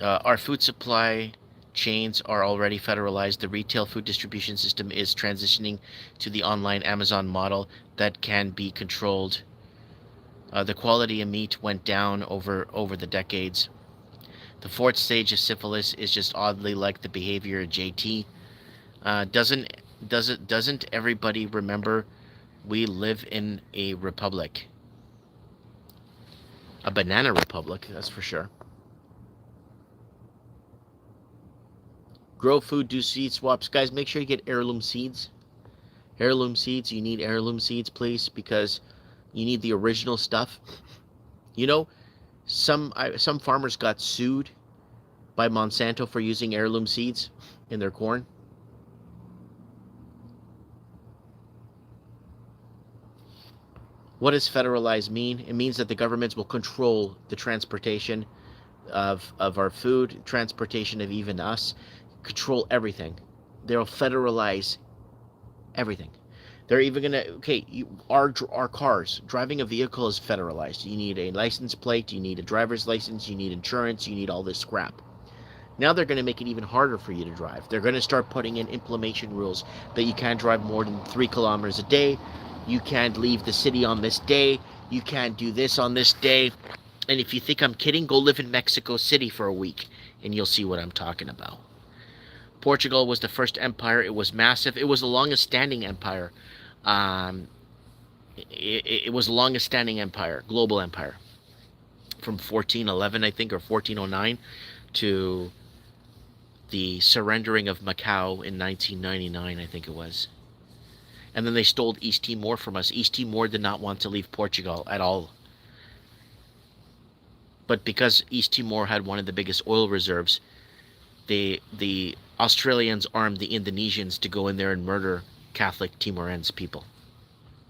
Our food supply chains are already federalized. The retail food distribution system is transitioning to the online Amazon model that can be controlled. The quality of meat went down over the decades. The fourth stage of syphilis is just oddly like the behavior of JT. Doesn't everybody remember we live in a republic? A banana republic, that's for sure. Grow food, do seed swaps. Guys, make sure you get heirloom seeds. Heirloom seeds, you need heirloom seeds, please, because you need the original stuff. You know, some farmers got sued by Monsanto for using heirloom seeds in their corn. What does federalize mean? It means that the governments will control the transportation of our food, transportation of even us, control everything. They'll federalize everything. They're even gonna, our cars, driving a vehicle is federalized. You need a license plate, you need a driver's license, you need insurance, you need all this crap. Now they're going to make it even harder for you to drive. They're going to start putting in implementation rules that you can't drive more than 3 kilometers a day. You can't leave the city on this day. You can't do this on this day. And if you think I'm kidding, go live in Mexico City for a week and you'll see what I'm talking about. Portugal was the first empire. It was massive. It was the longest standing empire. Um, it was the longest standing empire, global empire, from 1411, I think, or 1409 to the surrendering of Macau in 1999, I think it was. And then they stole East Timor from us. East Timor did not want to leave Portugal at all. But because East Timor had one of the biggest oil reserves, the Australians armed the Indonesians to go in there and murder Catholic Timorese people.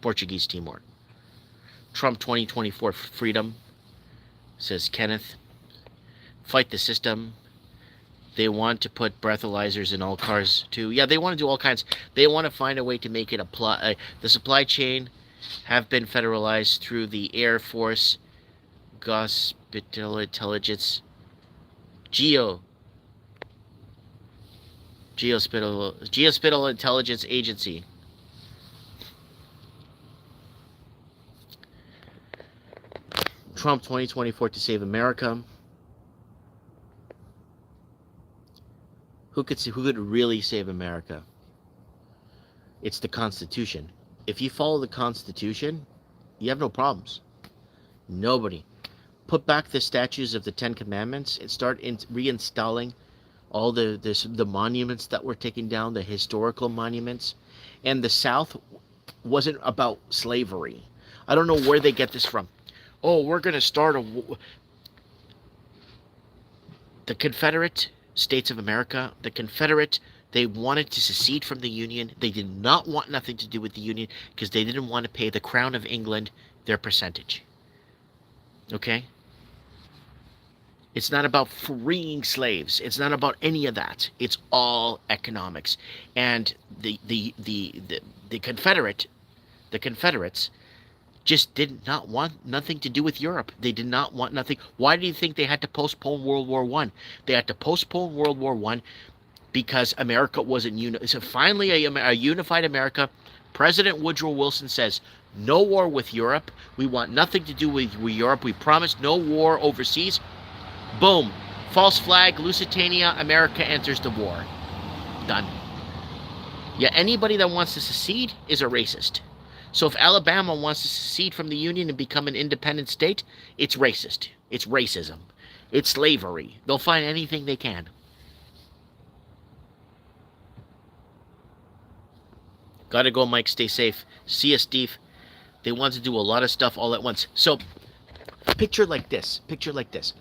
Portuguese Timor. Trump 2024 freedom, says Kenneth. Fight the system. They want to put breathalyzers in all cars too. Yeah, they want to do all kinds. They want to find a way to make it apply. The supply chain have been federalized through the Air Force, Hospital Intelligence, Geospatial Intelligence Agency. Trump 2024 to save America. Who could really save America? It's the Constitution. If you follow the Constitution, you have no problems. Nobody. Put back the statues of the Ten Commandments and start reinstalling all the monuments that were taken down, the historical monuments. And the South wasn't about slavery. I don't know where they get this from. Oh, we're going to start the Confederate States of America, the Confederate, they wanted to secede from the Union. They did not want nothing to do with the Union because they didn't want to pay the Crown of England their percentage. Okay? It's not about freeing slaves. It's not about any of that. It's all economics. And the Confederates just did not want nothing to do with Europe. They did not want nothing. Why do you think they had to postpone World War I? They had to postpone World War I because America wasn't unified. So finally, a unified America. President Woodrow Wilson says, no war with Europe. We want nothing to do with Europe. We promise no war overseas. Boom. False flag, Lusitania, America enters the war. Done. Yeah, anybody that wants to secede is a racist. So if Alabama wants to secede from the Union and become an independent state, it's racist. It's racism. It's slavery. They'll find anything they can. Gotta go, Mike. Stay safe. See ya, Steve. They want to do a lot of stuff all at once. So, picture like this. Picture like this.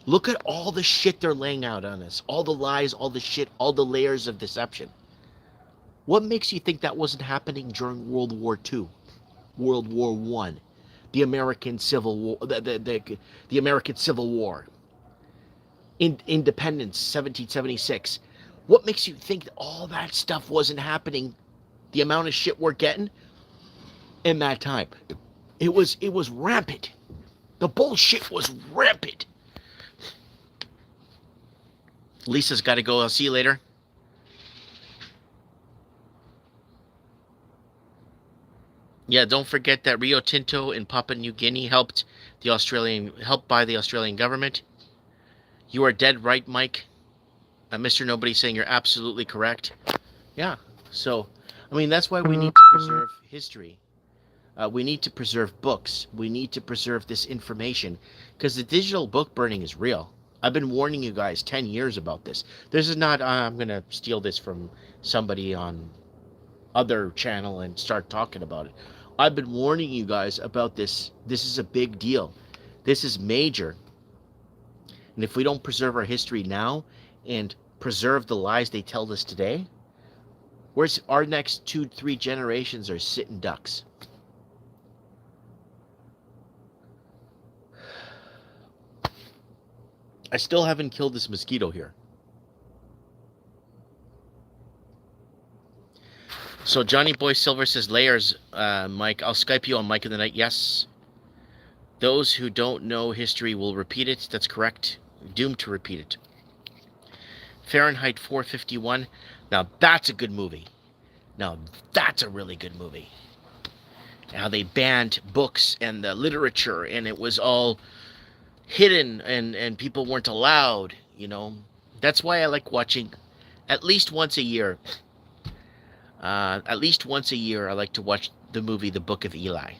Look at all the shit they're laying out on us. All the lies, all the shit, all the layers of deception. What makes you think that wasn't happening during World War II, World War I, the American Civil War, the American Civil War, Independence, 1776? What makes you think that all that stuff wasn't happening? The amount of shit we're getting in that time, it was rampant. The bullshit was rampant. Lisa's got to go. I'll see you later. Yeah, don't forget that Rio Tinto in Papua New Guinea helped by the Australian government. You are dead right, Mike. Mr. Nobody saying you're absolutely correct. Yeah, so, I mean, that's why we need to preserve history. We need to preserve books. We need to preserve this information because the digital book burning is real. I've been warning you guys 10 years about this. This is not, I'm going to steal this from somebody on other channel and start talking about it. I've been warning you guys about this. This is a big deal. This is major. And if we don't preserve our history now and preserve the lies they tell us today, where's our next 2-3 generations are sitting ducks. I still haven't killed this mosquito here. So Johnny Boy Silver says, layers, Mike. I'll Skype you on Mike in the Night. Yes. Those who don't know history will repeat it. That's correct. Doomed to repeat it. Fahrenheit 451. Now that's a good movie. Now that's a really good movie. How they banned books and the literature, and it was all hidden and people weren't allowed, you know. That's why I like watching at least once a year. At least once a year, I like to watch the movie The Book of Eli.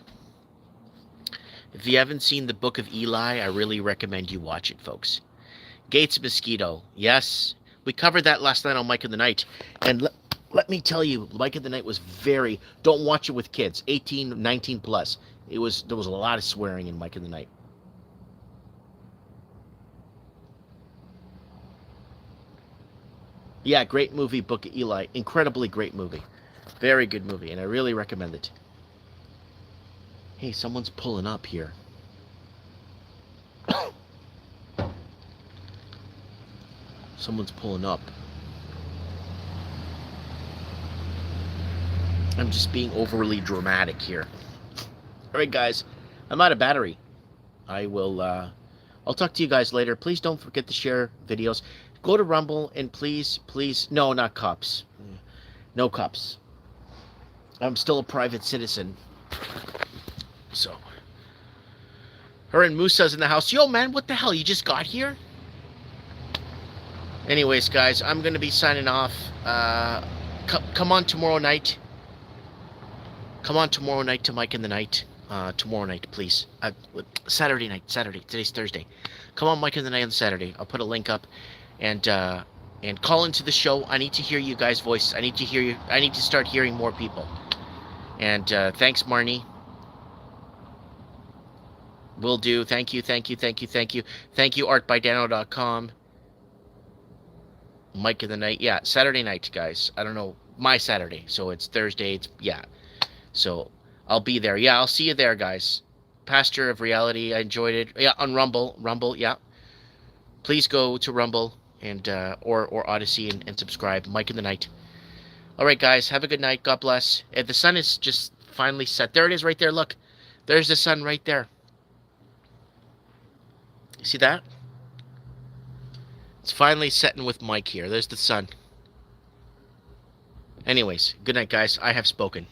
If you haven't seen The Book of Eli, I really recommend you watch it, folks. Gates Mosquito. Yes, we covered that last night on Mike in the Night. And let me tell you, Mike in the Night was very... Don't watch it with kids. 18, 19 plus. There was a lot of swearing in Mike in the Night. Yeah, great movie, Book of Eli. Incredibly great movie. Very good movie, and I really recommend it. Hey, someone's pulling up here. Someone's pulling up. I'm just being overly dramatic here. All right, guys. I'm out of battery. I'll talk to you guys later. Please don't forget to share videos. Go to Rumble and please, no, not cops. No cops. I'm still a private citizen. So. Her and Musa's in the house. Yo, man, what the hell? You just got here? Anyways, guys, I'm going to be signing off. Come on tomorrow night. Come on tomorrow night to Mike in the Night. Tomorrow night, please. Saturday night. Saturday. Today's Thursday. Come on Mike in the Night on Saturday. I'll put a link up. And call into the show. I need to hear you guys' voice. I need to hear you. I need to start hearing more people. And thanks, Marnie. Will do. Thank you, thank you, thank you, thank you. Thank you, artbydano.com. Mike in the Night. Yeah, Saturday night, guys. I don't know. My Saturday. So it's Thursday. Yeah. So I'll be there. Yeah, I'll see you there, guys. Pastor of Reality. I enjoyed it. Yeah, on Rumble. Rumble, yeah. Please go to Rumble and or Odyssey and subscribe. Mike in the Night. All right, guys. Have a good night. God bless. The sun is just finally set. There it is right there. Look. There's the sun right there. You see that? It's finally setting with Mike here. There's the sun. Anyways, good night, guys. I have spoken.